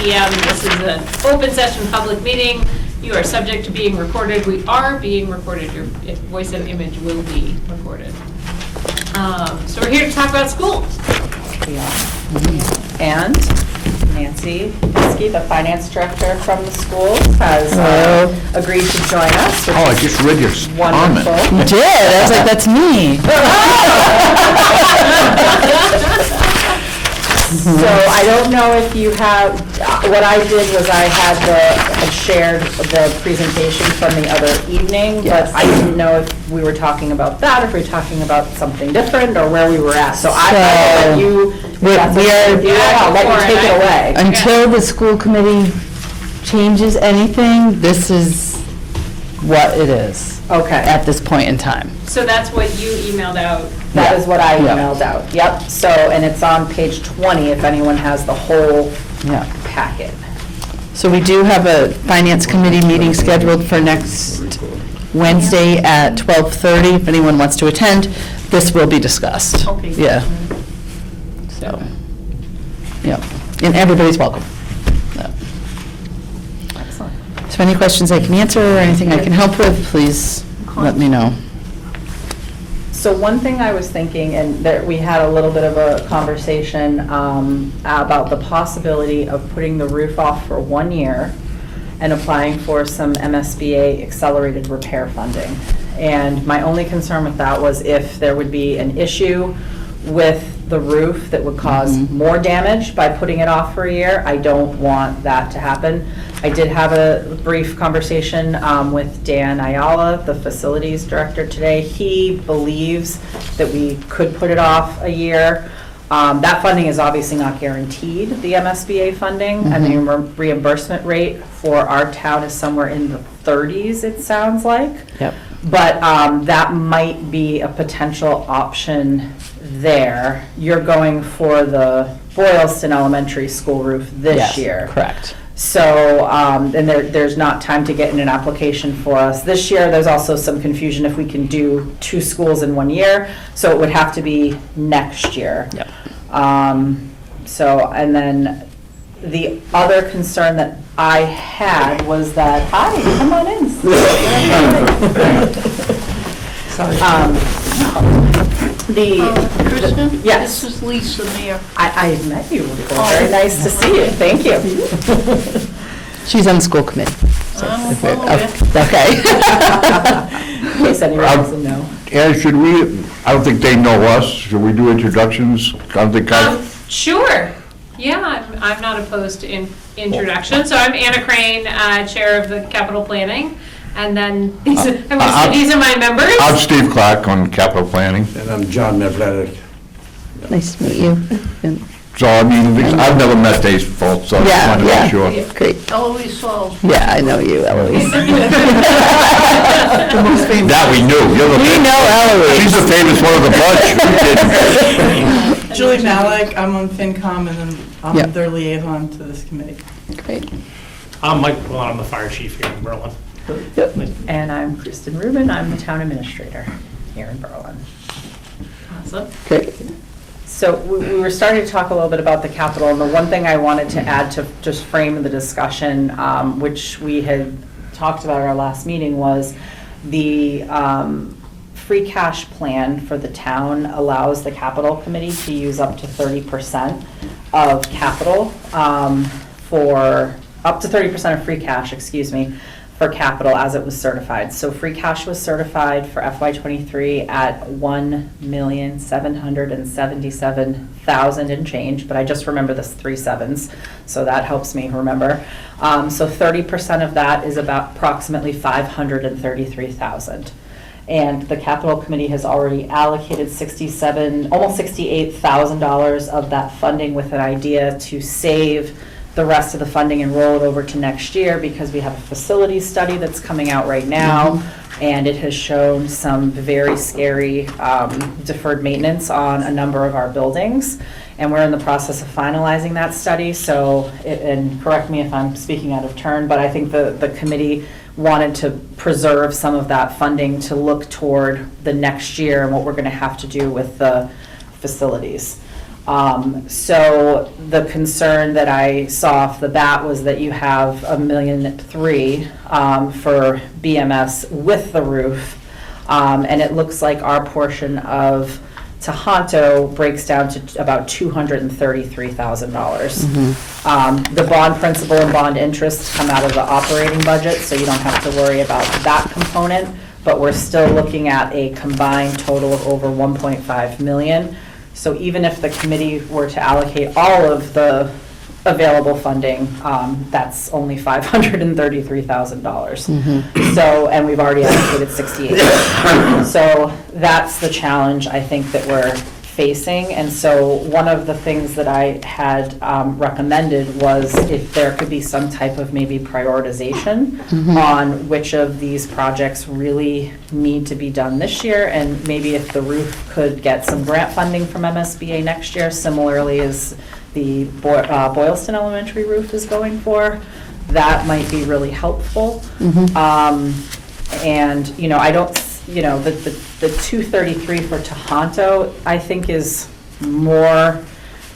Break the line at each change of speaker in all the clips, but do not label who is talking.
PM. This is an open session public meeting. You are subject to being recorded. We are being recorded. Your voice and image will be recorded. So we're here to talk about schools.
We are. And Nancy Pinsky, the finance director from the schools, has agreed to join us.
Oh, I just read your comment.
Wonderful.
You did? I was like, that's me.
So I don't know if you have, what I did was I had shared the presentation from the other evening,
Yes.
but I didn't know if we were talking about that, if we were talking about something different, or where we were at. So I'll let you, I'll let you take it away.
Until the school committee changes anything, this is what it is
Okay.
at this point in time.
So that's what you emailed out.
That is what I
Yeah.
emailed out. Yep. So, and it's on page 20 if anyone has the whole
Yeah.
packet.
So we do have a finance committee meeting scheduled for next Wednesday at 12:30. If anyone wants to attend, this will be discussed.
Okay.
Yeah. So, yeah, and everybody's welcome. Yeah.
Excellent.
So any questions I can answer or anything I can help with, please let me know.
So one thing I was thinking, and that we had a little bit of a conversation about the possibility of putting the roof off for 1 year and applying for some MSBA accelerated repair funding. And my only concern with that was if there would be an issue with the roof that would cause more damage by putting it off for a year. I don't want that to happen. I did have a brief conversation with Dan Ayala, the facilities director today. He believes that we could put it off a year. That funding is obviously not guaranteed, the MSBA funding, and the reimbursement rate for our town is somewhere in the 30s, it sounds like.
Yep.
But that might be a potential option there. You're going for the Boylston Elementary School roof this
Yes,
year.
correct.
So, and there's not time to get in an application for us this year. There's also some confusion if we can do 2 schools in 1 year, so it would have to be next year.
Yep.
So, and then the other concern that I had was that, hi, come on in.
Kristen?
Yes.
This is Lisa Mayer.
I met you before. Very nice to see you. Thank you.
She's on the school committee. So
I'm
if it-
well aware.
Okay.
In case anyone doesn't know.
And should we, I don't think they know us, should we do introductions? I don't think
Sure. Yeah, I'm not opposed to introduction. So I'm Anna Crane, Chair of the Capital Planning. And then these are my members.
I'm Steve Clark on capital planning.
And I'm John Nevletic.
Nice to meet you. And-
So, I mean, I've never met these folks, so I just
Yeah,
wanted to
yeah.
make sure.
Great.
Eloise Saul.
Yeah, I know you, Eloise.
That we knew. You're the-
We know Eloise.
She's the famous one of the bunch.
Julie Malik, I'm on FinCom, and then I'm
Yep.
their liaison to this committee.
Great.
I'm Mike Quillen, I'm the fire chief here in Berlin.
And I'm Kristen Rubin. I'm the town administrator here in Berlin.
Awesome.
Great.
So we were starting to talk a little bit about the capital, and the one thing I wanted to add to just frame the discussion, which we had talked about at our last meeting, was the free cash plan for the town allows the capital committee to use up to 30% of capital for, up to 30% of free cash, excuse me, for capital as it was certified. So free cash was certified for FY23 at $1,777,000 and change, but I just remember this 3 sevens, so that helps me remember. So 30% of that is about approximately $533,000. And the capital committee has already allocated almost $68,000 of that funding with an idea to save the rest of the funding and roll it over to next year, because we have a facility study that's coming out right now, and it has shown some very scary deferred maintenance on a number of our buildings. And we're in the process of finalizing that study, so, and correct me if I'm speaking out of turn, but I think the committee wanted to preserve some of that funding to look toward the next year and what we're going to have to do with the facilities. So the concern that I saw off the bat was that you have $1.3 million for BMS with the roof. And it looks like our portion of Tohoto breaks down to about $233,000. The bond principal and bond interest come out of the operating budget, so you don't have to worry about that component, but we're still looking at a combined total of over 1.5 million. So even if the committee were to allocate all of the available funding, that's only $533,000. So, and we've already allocated 68. So that's the challenge I think that we're facing. And so one of the things that I had recommended was if there could be some type of maybe prioritization on which of these projects really need to be done this year, and maybe if the roof could get some grant funding from MSBA next year, similarly as the Boylston Elementary roof is going for, that might be really helpful. And, you know, I don't, you know, the 233 for Tohoto, I think is more,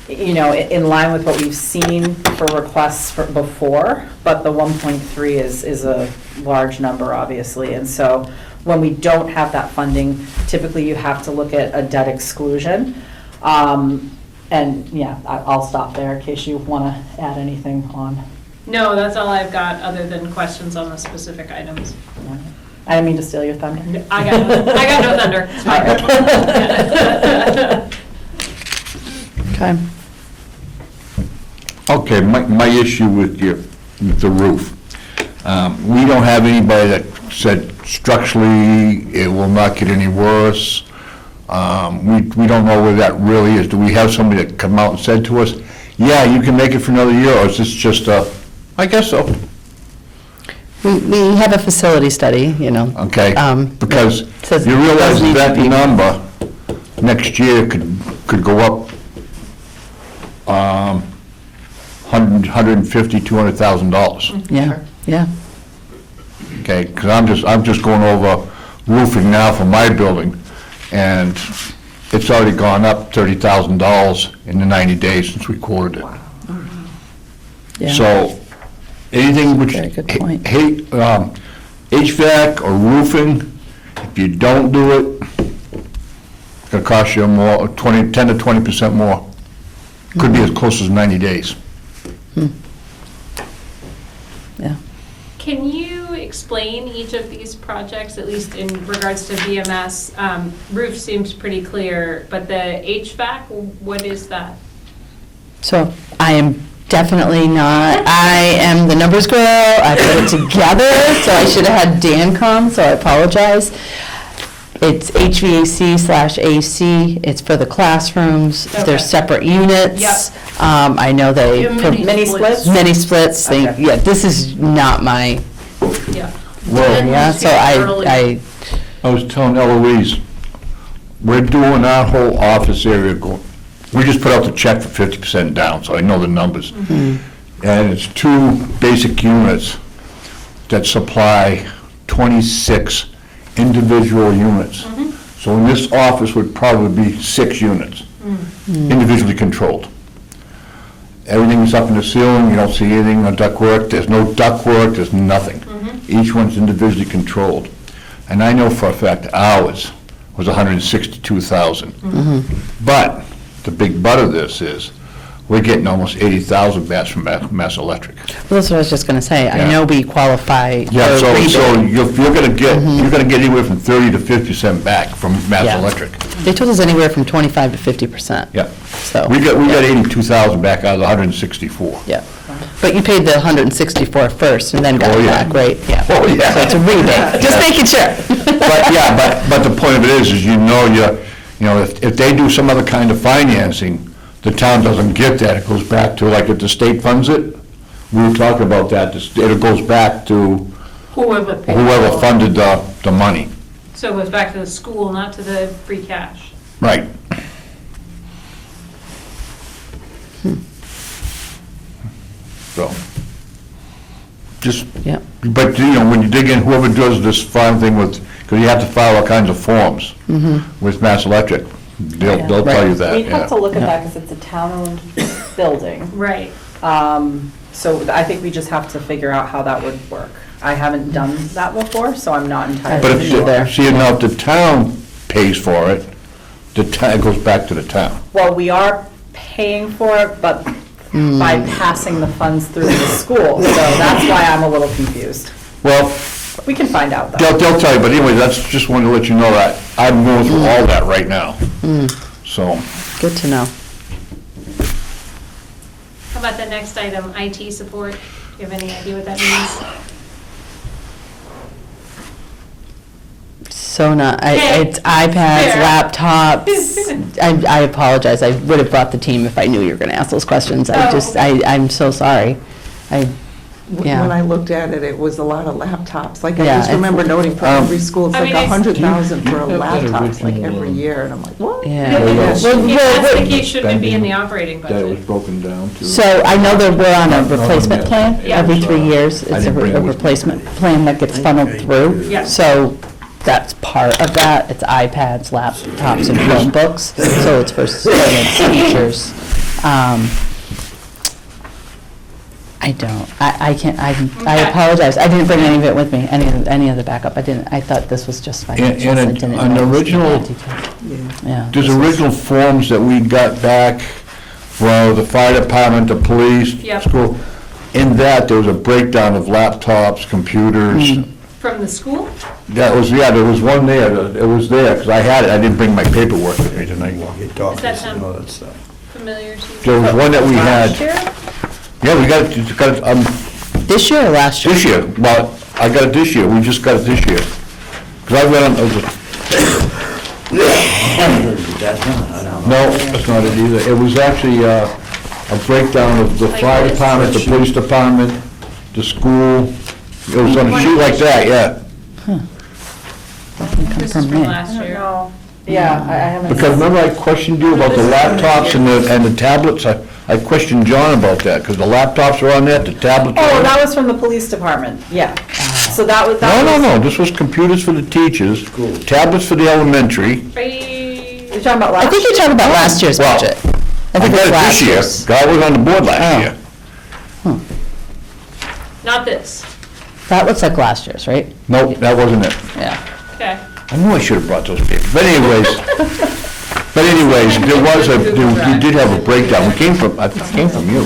you know, in line with what we've seen for requests for before, but the 1.3 is a large number, obviously. And so when we don't have that funding, typically you have to look at a debt exclusion. And yeah, I'll stop there in case you want to add anything on.
No, that's all I've got, other than questions on the specific items.
I didn't mean to steal your thunder.
I got no thunder. It's fine.
Okay.
Okay, my issue with the roof, we don't have anybody that said structurally it will not get any worse. We don't know where that really is. Do we have somebody that come out and said to us, yeah, you can make it for another year, or is this just I guess so.
We have a facility study, you know.
Okay, because
says
you
it
realize
does need to
that
be-
number next year could go up $150,000, $200,000.
Yeah.
Okay, because I'm just going over roofing now for my building, and it's already gone up $30,000 in the 90 days since we quoted it.
Yeah.
So, anything which,
Very good point.
HVAC or roofing, if you don't do it, it's gonna cost you more, 10 to 20% more. Could be as close as 90 days.
Yeah.
Can you explain each of these projects, at least in regards to VMS? Roof seems pretty clear, but the HVAC, what is that?
So I am definitely not, I am the numbers girl, I put it together, so I should have had Dan come, so I apologize. It's HVAC/AC, it's for the classrooms,
Okay.
they're separate units.
Yep.
I know they.
Your mini
splits?
Mini splits,
Okay.
yeah, this is not my
Yeah.
Well,
area, so I,
I was telling Eloise, we're doing our whole office area, we just put out the check for 50% down, so I know the numbers. And it's 2 basic units that supply 26 individual units. So in this office would probably be 6 units, individually controlled. Everything's up in the ceiling, you don't see anything on ductwork, there's no ductwork, there's nothing. Each one's individually controlled. And I know for a fact ours was 162,000. But the big but of this is, we're getting almost 80,000 bats from Mass Electric.
well, that's what I was just gonna say, I
Yeah.
know we qualify for
Yeah, so
rebate.
you're gonna get anywhere from 30 to 50% back from Mass
Yeah.
Electric.
They told us anywhere from 25 to 50%.
Yeah.
So.
We got 82,000 back out of the 164.
Yeah, but you paid the 164 first and then got
Oh,
it
yeah.
back, right? Yeah.
Oh, yeah.
So it's a rebate, just making sure.
But, yeah, but the point of it is you know, if they do some other kind of financing, the town doesn't get that. It goes back to, like, if the state funds it, we were talking about that, it goes back to
Whoever paid.
whoever
for it.
funded the money.
So it goes back to the school, not to the free cash.
Right. So, just,
Yeah.
but, when you dig in, whoever does this farm thing with, because you have to file all kinds of forms with Mass Electric, They'll tell you that,
We'd have to
yeah.
look at that because it's a town-owned building.
Right.
So I think we just have to figure out how that would work. I haven't done that before, so I'm not
But
entirely
if,
sure.
the- see, now if the town pays for it, it goes back to the town.
Well, we are paying for it, but by passing the funds through the school, so that's why I'm a little confused.
Well,
We can find out, though.
they'll tell you, but anyway, that's, just wanted to let you know that I'm going through all that right now. So,
Good to know.
How about the next item, IT support? Do you have any idea what that means?
So not,
Okay.
it's iPads,
Fair.
laptops. I apologize. I would have brought the team if I knew you were going to ask those questions.
Oh,
I'm so sorry. Yeah.
When I looked at it, it was a lot of laptops. Like, I
Yeah,
just
it's-
remember noting for every school, it's
I
like
mean, it's-
100,000 for a
Do you have that
laptops, like
original,
every year, and I'm like, what?
Yeah.
Yeah.
If that's the case, shouldn't it be in the operating
that was
budget?
broken down to.
So I know that we're on a
No, no,
replacement
yeah.
plan
Yeah.
every 3 years.
I
It's
didn't bring
a
it with me.
replacement plan that gets funneled through.
Yeah.
So that's part of that. It's iPads, laptops, and Chromebooks. So it's for students, teachers. I can't, I
Okay.
apologize. I didn't bring any of it with me, any of the backup. I thought this was just financials.
And
I
an
didn't know it was
original-
that detailed. Yeah.
There's
this was-
original forms that we got back from the fire department, the police,
Yep.
school. In that, there was a breakdown of laptops, computers.
From the school?
That was, yeah, there was one there, it was there, because I had it, I didn't bring my paperwork with me tonight.
Does that sound familiar to you?
There was one that we
Last
had,
year?
yeah, we got it,
This year or last year?
this year, well, I got it this year, we just got it this year. Because I went on, no, that's not it either, it was actually a breakdown of the
Like
fire
this?
department, the police department, the school, it was on a sheet like that, yeah.
This is
from
from
me.
last year.
No. Yeah, I haven't.
Because remember I questioned you about the laptops and the tablets? I questioned John about that, because the laptops are on there, the tablets are
Oh,
on there.
that was from the police department, yeah. So that was,
No,
that was.
no, this was computers for the teachers, tablets for the elementary.
Are
You're
you-
talking about last
I think you're talking about last year's
Well,
budget.
I
think
got
it's
it
last
this year,
year's.
'cause I was on the board
Oh.
last year.
Not this,
That looks like last year's, right?
Nope, that wasn't it.
Yeah.
okay.
I knew I should have brought those papers, but anyways, there was you did have a breakdown, it came from, I think it came from you,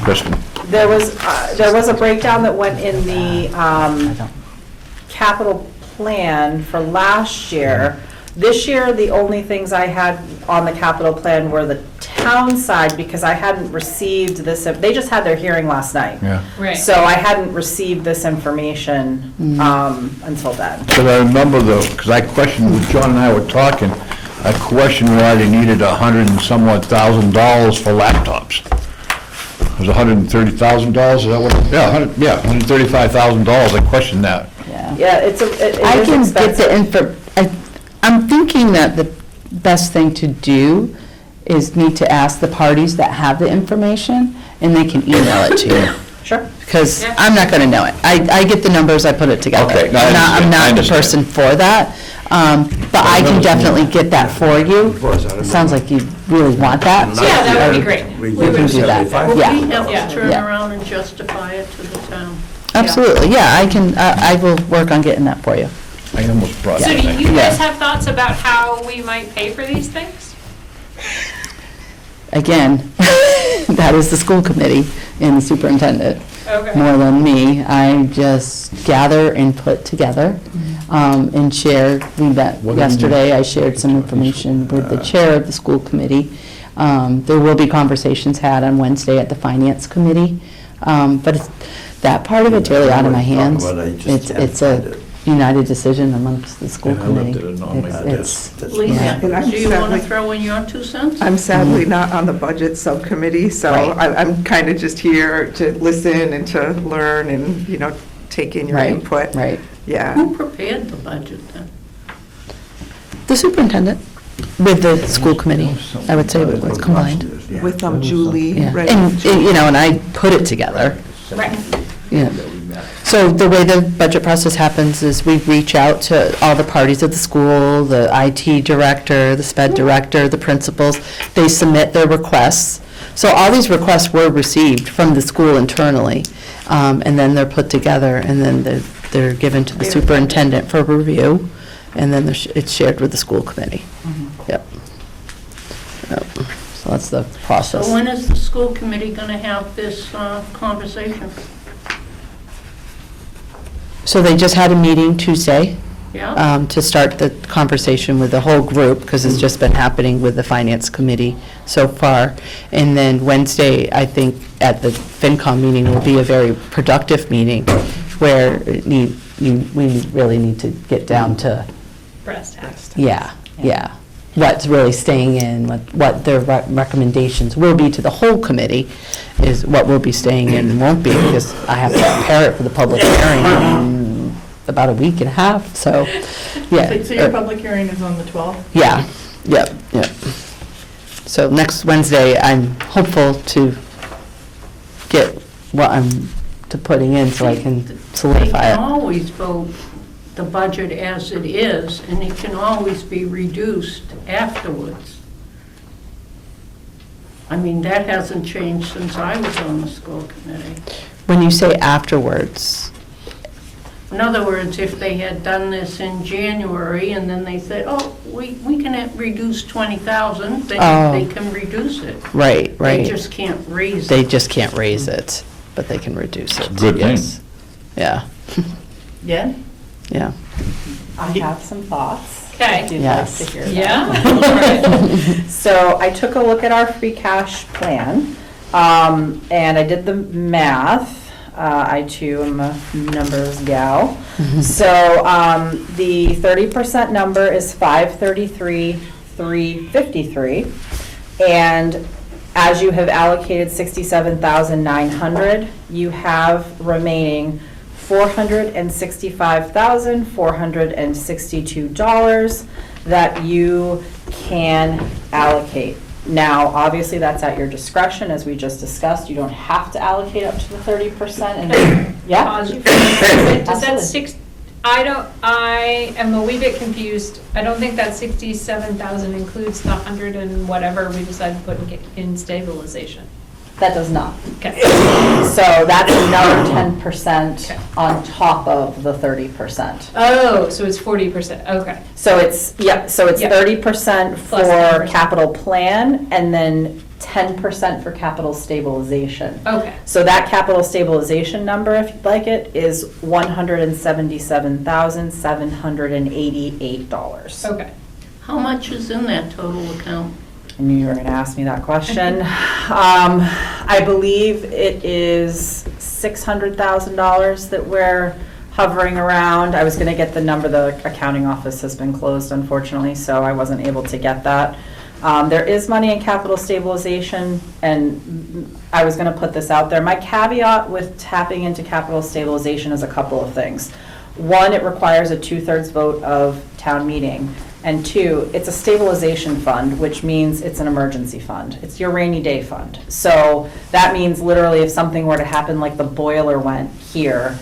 Kristen.
There was a breakdown that went in the capital plan for last year. This year, the only things I had on the capital plan were the town side, because I hadn't received this, they just had their hearing last night.
Yeah.
Right.
So I hadn't received this information until then.
Because I remember because I questioned, when John and I were talking, I questioned why they needed $100 and somewhat thousand for laptops. It was $130,000, is that what? Yeah, $135,000, I questioned that.
Yeah, it
I
is
can get the
expensive.
I'm thinking that the best thing to do is need to ask the parties that have the information, and they can email it to you.
Sure.
Because
Yeah.
I'm not going to know it. I get the numbers, I put it together.
Okay, no, I
I'm
understand, I
not the
understand.
person for that, but I can definitely get that for you. It sounds like you really want that. so
Yeah, that would be great.
We can do that,
Will
yeah.
we have
Yeah.
to turn
Yeah.
around and justify it to the town?
Absolutely, yeah, I can, I will work on getting that for you.
I almost brought
So
that
do
thing.
you guys
Yeah.
have thoughts about how we might pay for these things?
Again, that is the school committee and the superintendent,
Okay.
more than me. I just gather and put together and share. We met yesterday, I shared some information with the chair of the school committee. There will be conversations had on Wednesday at the finance committee, but that part of it's really out of my hands. It's a united decision amongst the school
Yeah, I looked
committee.
at it, and I'm like,
It's-
Lisa,
And I'm
do you want to
sadly-
throw in your 2 cents?
I'm sadly not on the budget subcommittee, so
Right.
I'm kind of just here to listen and to learn and, take in your
Right,
input.
right.
Yeah.
Who prepared the budget then?
The superintendent with the school committee, I would say it was combined.
With Julie,
Yeah,
right?
and, and I put it together,
Right.
yeah. So the way the budget process happens is we reach out to all the parties of the school, the IT director, the SPED director, the principals. They submit their requests. So all these requests were received from the school internally, and then they're put together, and then they're given to the superintendent for review, and then it's shared with the school committee. Yep. Yep. So that's the process.
So when is the school committee going to have this conversation?
So they just had a meeting Tuesday
Yeah?
to start the conversation with the whole group, because it's just been happening with the finance committee so far. And then Wednesday, I think, at the FinCom meeting will be a very productive meeting where we really need to get down to,
Breast tax.
yeah, what's really staying in, what their recommendations will be to the whole committee is what will be staying in and won't be, because I have to prepare it for the public hearing in about a week and a half, so, yeah.
So your public hearing is on the 12th?
Yeah, yep. So next Wednesday, I'm hopeful to get what I'm putting in so I can
They
solidify
can
it.
always vote the budget as it is, and it can always be reduced afterwards. I mean, that hasn't changed since I was on the school committee.
When you say afterwards,
In other words, if they had done this in January and then they said, oh, we can reduce 20,000, then
Oh.
they can reduce it.
right.
They just can't raise
They
it.
just can't raise it, but they can reduce it.
Good thing.
yes. Yeah,
Yeah?
yeah.
I have some thoughts.
Okay.
If you'd like
Yes.
to hear them.
Yeah?
So I took a look at our free cash plan, and I did the math. I too am a numbers gal. So the 30% number is 533,353, and as you have allocated 67,900, you have remaining $465,462 that you can allocate. Now, obviously, that's at your discretion, as we just discussed. You don't have to allocate up to the 30%, and, yeah?
Pause you for a minute. Does that
Absolutely.
I am a wee bit confused. I don't think that 67,000 includes the 100 and whatever we decided to put in stabilization.
That does not.
Okay.
So that's another 10%
Okay.
on top of the 30%.
Oh, so it's 40%, okay.
So it's, so it's
Yeah.
30% for
Plus 10%.
capital plan, and then 10% for capital stabilization.
Okay,
So that capital stabilization number, if you'd like it, is $177,788.
okay.
How much is in that total account?
I knew you were going to ask me that question. I believe it is $600,000 that we're hovering around. I was going to get the number, the accounting office has been closed unfortunately, so I wasn't able to get that. There is money in capital stabilization, and I was going to put this out there. My caveat with tapping into capital stabilization is a couple of things. One, it requires a 2/3 vote of town meeting. And two, it's a stabilization fund, which means it's an emergency fund. It's your rainy day fund. So that means literally if something were to happen, like the boiler went here,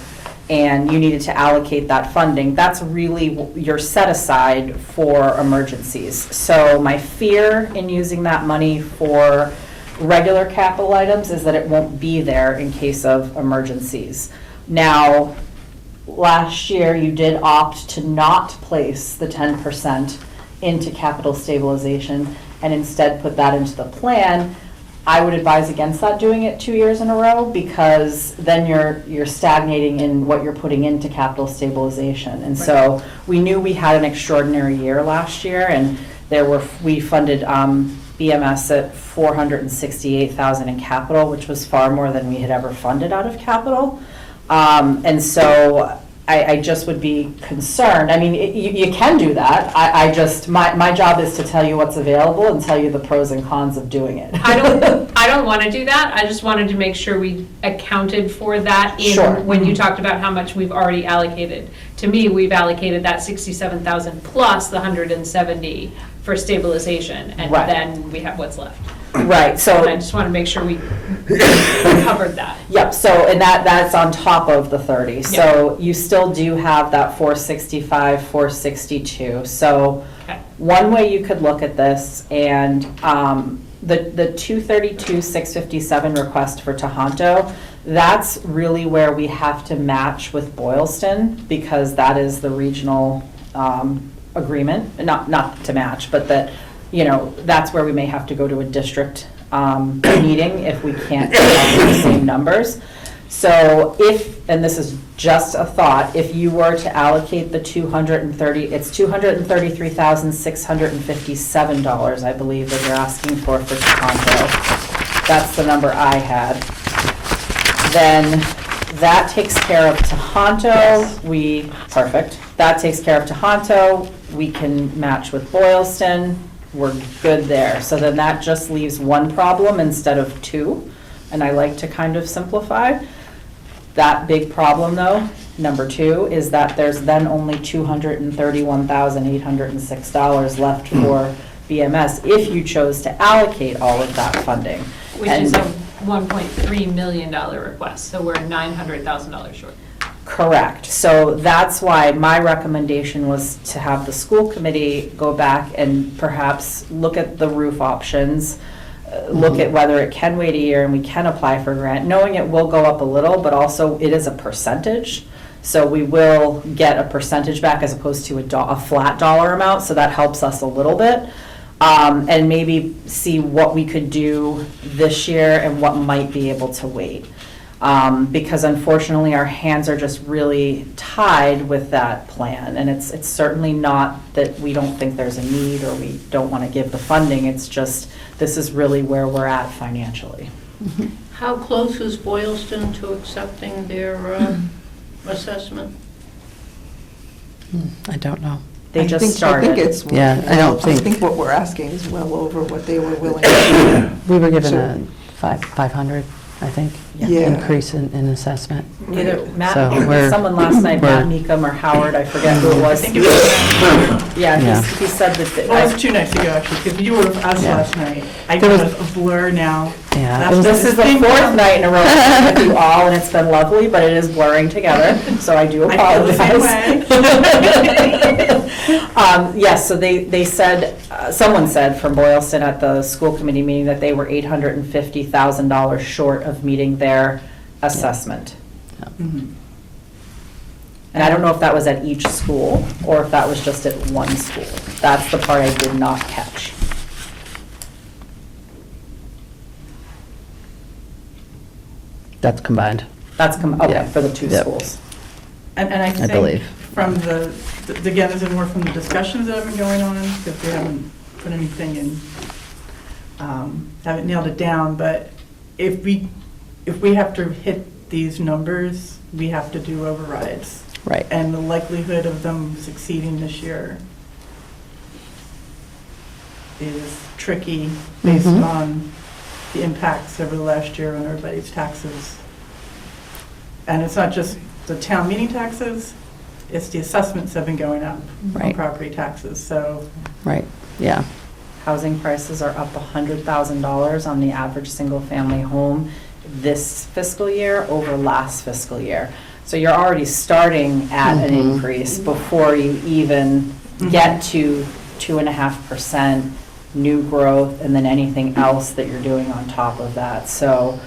and you needed to allocate that funding, that's really your set aside for emergencies. So my fear in using that money for regular capital items is that it won't be there in case of emergencies. Now, last year, you did opt to not place the 10% into capital stabilization and instead put that into the plan. I would advise against that, doing it 2 years in a row, because then you're stagnating in what you're putting into capital stabilization. And so we knew we had an extraordinary year last year, and we funded BMS at $468,000 in capital, which was far more than we had ever funded out of capital. And so I just would be concerned. I mean, you can do that. My job is to tell you what's available and tell you the pros and cons of doing it.
I don't want to do that. I just wanted to make sure we accounted for that
Sure.
when you talked about how much we've already allocated. To me, we've allocated that 67,000 plus the 170 for stabilization, and
Right.
then we have what's left.
Right, so.
And I just want to make sure we covered that.
Yep, so, and that's on top of the 30. So you still do have that 465, 462. So
Okay.
one way you could look at this, and the 232, 657 request for Tohoto, that's really where we have to match with Boylston, because that is the regional agreement, not to match, but that, you know, that's where we may have to go to a district meeting if we can't get the same numbers. So if, and this is just a thought, if you were to allocate the 230, it's $233,657, I believe, that you're asking for Tohoto. That's the number I had. Then that takes care of Tohoto. Perfect. That takes care of Tohoto. We can match with Boylston. We're good there. So then that just leaves one problem instead of two, and I like to kind of simplify. That big problem, though, number two, is that there's then only $231,806 left for BMS if you chose to allocate all of that funding.
Which is a $1.3 million request, so we're $900,000 short.
Correct. So that's why my recommendation was to have the school committee go back and perhaps look at the roof options, look at whether it can wait a year and we can apply for a grant, knowing it will go up a little, but also it is a percentage. So we will get a percentage back as opposed to a flat dollar amount, so that helps us a little bit. And maybe see what we could do this year and what might be able to wait. Because unfortunately, our hands are just really tied with that plan. And it's certainly not that we don't think there's a need or we don't want to give the funding. It's just, this is really where we're at financially.
How close is Boylston to accepting their assessment?
I don't know.
They just
I
started.
think it's.
Yeah, I don't think-
I think what we're asking is well over what they were willing to do.
We were given
So-
a 500, I think,
Yeah.
increase in assessment.
Either
So we're-
someone last night, Matt
we're-
Meekum or Howard, I forget who it
I
was.
think it was,
Yeah,
Yeah.
he said that.
well, it was 2 nights ago, actually, because you were with us
Yeah.
last night. I
There was-
got a blur now.
Yeah,
That's
it was-
This is the fourth night in a row with you all, and it's been lovely, but it is blurring together, so I do
I feel the same
apologize. Yes, so they said, someone said from Boylston at the school committee meeting that they were $850,000 short of meeting their assessment.
Mhm.
And I don't know if that was at each school, or if that was just at one school. That's the part I did not catch.
That's combined.
That's, okay,
Yeah.
for the two
Yep.
schools.
And I think
believe.
from again, this is more from the discussions that have been going on, because we haven't put anything in, haven't nailed it down, but if we have to hit these numbers, we have to do overrides.
Right.
And the likelihood of them succeeding this year is tricky based
Mhm.
on the impacts over the last year on everybody's taxes. And it's not just the town meeting taxes, it's the assessments have been going up on
Right.
property taxes, so.
Right, yeah.
Housing prices are up $100,000 on the average single-family home this fiscal year over last fiscal year. So you're already starting at an
Mhm.
increase before you even get to 2.5% new growth and then anything else that you're doing on top of that. So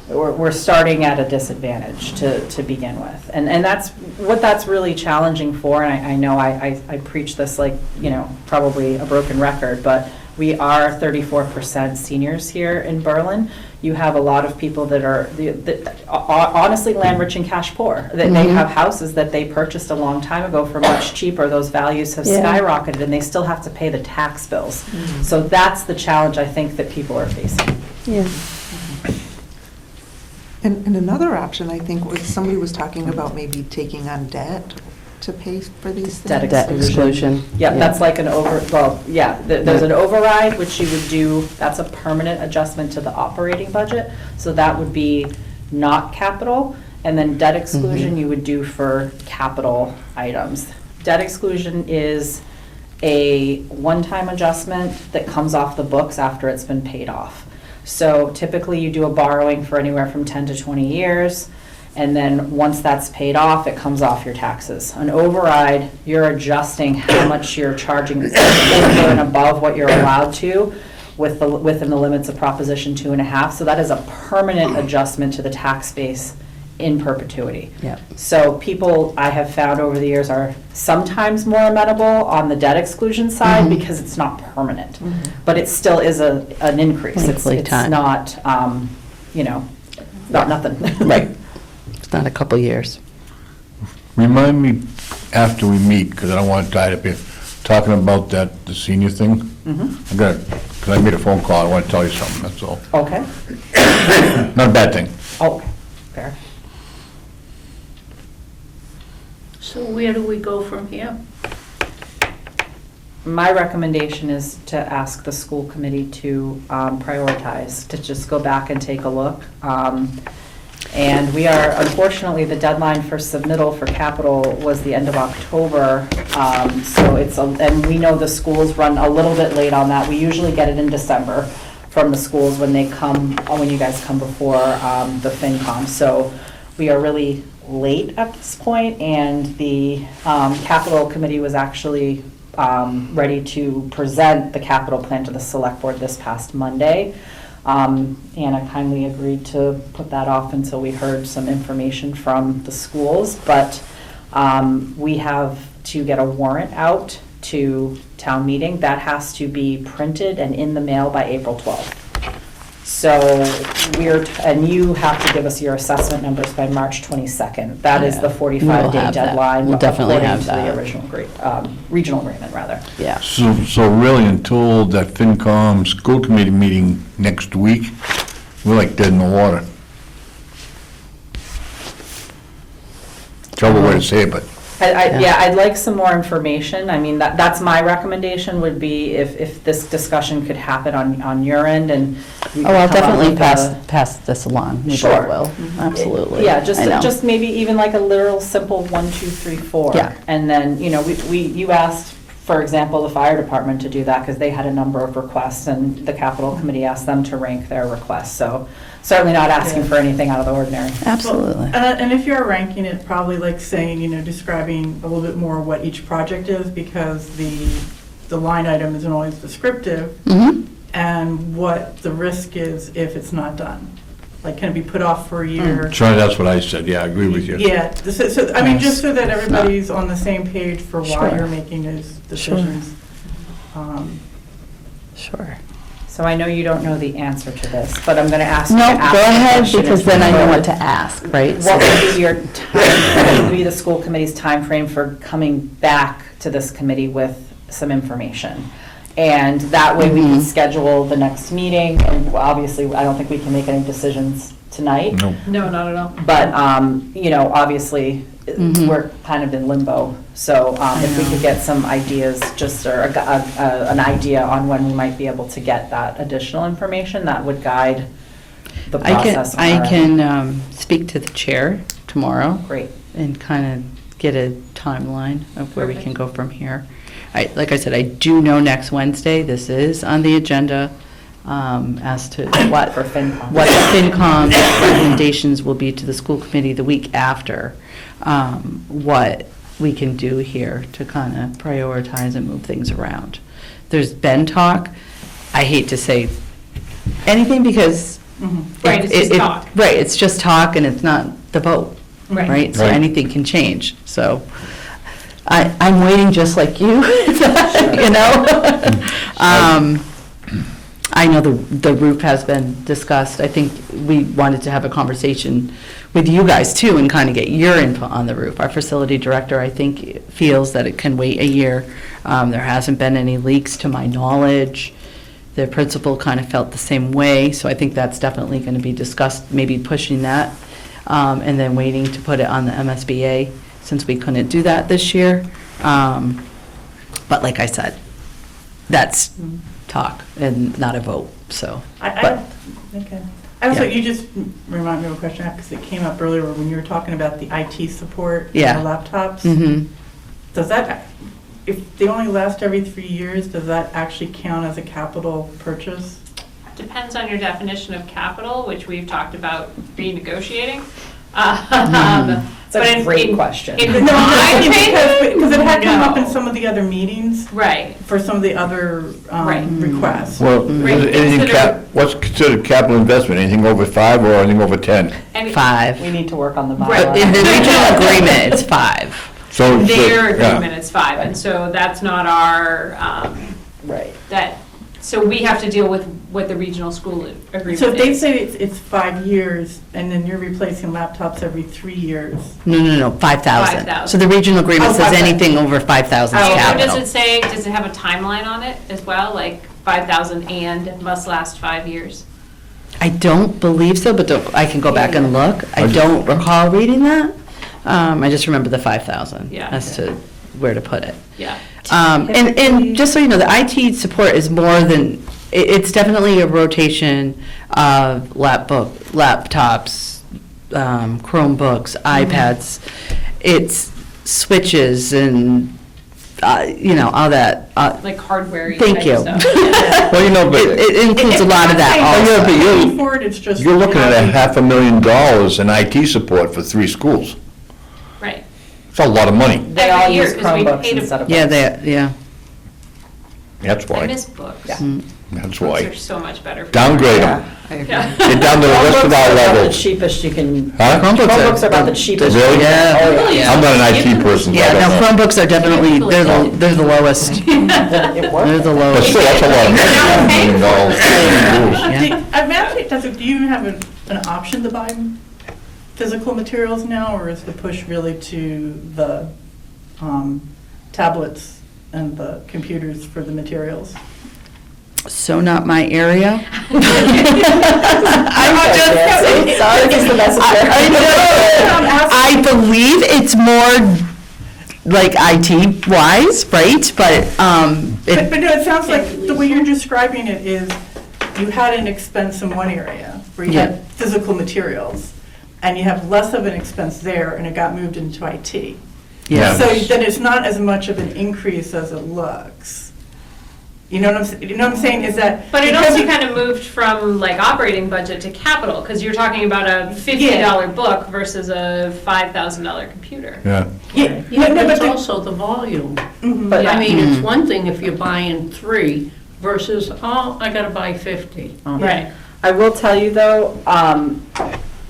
we're starting at a disadvantage to begin with. And that's, what that's really challenging for, and I know I preach this like, you know, probably a broken record, but we are 34% seniors here in Berlin. You have a lot of people that are, honestly, land rich and cash poor. They
Mhm.
have houses that they purchased a long time ago for much cheaper. Those values have
Yeah.
skyrocketed, and they still have to pay the tax bills. So that's the challenge I think that people are facing.
Yeah.
And another option, I think, was somebody was talking about maybe taking on debt to pay for these things.
Debt
Debt exclusion.
Yeah, that's like an there's an override, which you would do, that's a permanent adjustment to the operating budget. So that would be not capital. And then debt exclusion you would do for capital items. Debt exclusion is a one-time adjustment that comes off the books after it's been paid off. So typically you do a borrowing for anywhere from 10 to 20 years. And then once that's paid off, it comes off your taxes. An override, you're adjusting how much you're charging over and above what you're allowed to within the limits of Proposition 2.5. So that is a permanent adjustment to the tax base in perpetuity.
Yep.
So people I have found over the years are sometimes more amenable on the debt exclusion side because it's not permanent. But it still is an increase. It's
Lifetime.
not, not nothing.
Right. It's not a couple years.
Remind me after we meet, because I don't want to tie it up here, talking about the senior thing. I got, because I made a phone call, I want to tell you something, that's all.
Okay.
Not a bad thing.
Oh, fair.
So where do we go from here?
My recommendation is to ask the school committee to prioritize, to just go back and take a look. And we are, unfortunately, the deadline for submittal for capital was the end of October. So it's, and we know the schools run a little bit late on that. We usually get it in December from the schools when they come, when you guys come before the FinCom. So we are really late at this point, and the capital committee was actually ready to present the capital plan to the select board this past Monday. Anna kindly agreed to put that off until we heard some information from the schools, but we have to get a warrant out to town meeting. That has to be printed and in the mail by April 12th. So and you have to give us your assessment numbers by March 22nd. That is the
Yeah, we'll
45-day
have that.
deadline.
We'll definitely
according
have
to
that.
the original regional agreement, rather.
Yeah.
So really, until that FinCom school committee meeting next week, we're like dead in the water. Trouble way to say it, but
Yeah, I'd like some more information. I mean, that's my recommendation, would be if this discussion could happen on your end, and you
Oh, I'll
could come up
definitely
with
pass this along. Maybe I
Sure.
will. Absolutely.
Yeah,
I know.
just maybe even like a literal simple 1, 2, 3, 4.
Yeah.
And then, you asked, for example, the fire department to do that because they had a number of requests, and the capital committee asked them to rank their requests. So certainly not asking for anything out of the ordinary.
Absolutely.
And if you're ranking it, probably like saying, describing a little bit more what each project is, because the line item isn't always descriptive,
Mhm.
and what the risk is if it's not done. Like, can it be put off for a year?
sorry, that's what I said, yeah, I agree with you.
Yeah, I mean, just so that everybody's on the same page for why
Sure.
you're making those decisions.
Sure.
So I know you don't know the answer to this, but I'm going to ask you
No,
to ask
go
the
ahead,
question
because
if you
then I know
could.
what to ask, right?
What would be your time, what would be the school committee's timeframe for coming back to this committee with some information? And that way we can schedule the next meeting, and obviously, I don't think we can make any decisions tonight.
No.
No, not at all.
But, obviously, we're kind of in limbo. So if we could get some ideas, just, or an idea on when we might be able to get that additional information, that would guide the process. on our
I
end.
can speak to the chair tomorrow
Great.
and kind of get a timeline of where we can
Perfect.
go from here. Like I said, I do know next Wednesday, this is on the agenda as to what
For FinCom.
what FinCom's recommendations will be to the school committee the week after, what we can do here to kind of prioritize and move things around. There's been talk, I hate to say anything because.
Right, it's just talk.
Right, it's just talk and it's not the vote,
Right.
right? So
Right.
anything can change, so I'm waiting just like you, you know? I know the roof has been discussed. I think we wanted to have a conversation with you guys too and kind of get your input on the roof. Our facility director, I think, feels that it can wait a year. There hasn't been any leaks to my knowledge. The principal kind of felt the same way, so I think that's definitely going to be discussed, maybe pushing that, and then waiting to put it on the MSBA, since we couldn't do that this year. But like I said, that's talk and not a vote, so.
Okay. Also,
Yeah.
you just remind me of a question, because it came up earlier when you were talking about the IT support and
Yeah.
the laptops.
Mhm.
Does that, if they only last every 3 years, does that actually count as a capital purchase?
That depends on your definition of capital, which we've talked about renegotiating.
It's
But
a
in-
great
in-
question.
in
No,
my
because it had come up in
no.
some of the other meetings
Right,
for some of the other
Right.
requests.
Well,
Right,
anything
consider-
what's considered capital investment? Anything over 5 or anything over 10?
and
We
5.
need to work on the
Right.
bylaw.
In the regional agreement, it's 5.
So,
their
yeah.
agreement is 5, and so that's not our,
Right.
that, so we have to deal with what the regional school agreement is.
So if they say it's 5 years, and then you're replacing laptops every 3 years,
No, 5,000.
5,000.
So the regional agreement
Oh,
says
5,000.
anything over 5,000 is
Oh, so
capital.
does it say, does it have a timeline on it as well, like 5,000 and must last 5 years?
I don't believe so, but I can go back and look. I
I just-
don't recall reading that. I just remember the 5,000
Yeah.
as to where to put it.
Yeah.
And just so you know, the IT support is more than, it's definitely a rotation of laptops, Chromebooks, iPads. It's switches and, all that.
Like hardware.
Thank you.
stuff.
Well, you know, but
It includes a lot of that
Oh, yeah, but
also.
you-
paying for it, it's just.
you're looking at
having-
$500,000 in IT support for 3 schools.
Right.
It's a lot of money.
They all
Every year,
use
'cause we
Chromebooks
paid a-
instead of
Yeah,
books.
yeah.
That's
I
why.
miss books.
Yeah.
That's
Books
why.
are so much better. for
Downgrade
Yeah,
them.
I agree.
Yeah.
Get down to the rest of
Chromebooks
our
are about the
levels.
cheapest you can,
Huh?
Chromebooks are about the cheapest.
Really?
Yeah.
Oh, yeah.
I'm not an IT person. so I
Yeah,
don't
no,
know.
Chromebooks are definitely, they're the lowest.
It
They're
works.
the
But
lowest.
still, that's a lot of money.
Now we're paying
$1 million.
Yeah.
I'm asking, do you have an option to buy physical materials now, or is the push really to the tablets and the computers for the materials?
So not my area.
Sorry, this is the messenger.
I know. I believe it's more like IT wise, right? But,
But no, it sounds like the way you're describing it is you had an expense in one area where you
Yeah.
had physical materials, and you have less of an expense there, and it got moved into IT.
yeah.
So then it's not as much of an increase as it looks. You know what I'm saying, is that.
But it
because
also
you-
kind of moved from like operating budget to capital, because you're talking about a $50 book versus a $5,000 computer.
Yeah.
Yeah,
Yeah,
no,
but it's
the-
also the volume.
But
I mean,
Mm.
it's one thing if you're buying 3 versus, oh, I gotta buy 50.
Right.
I will tell you though,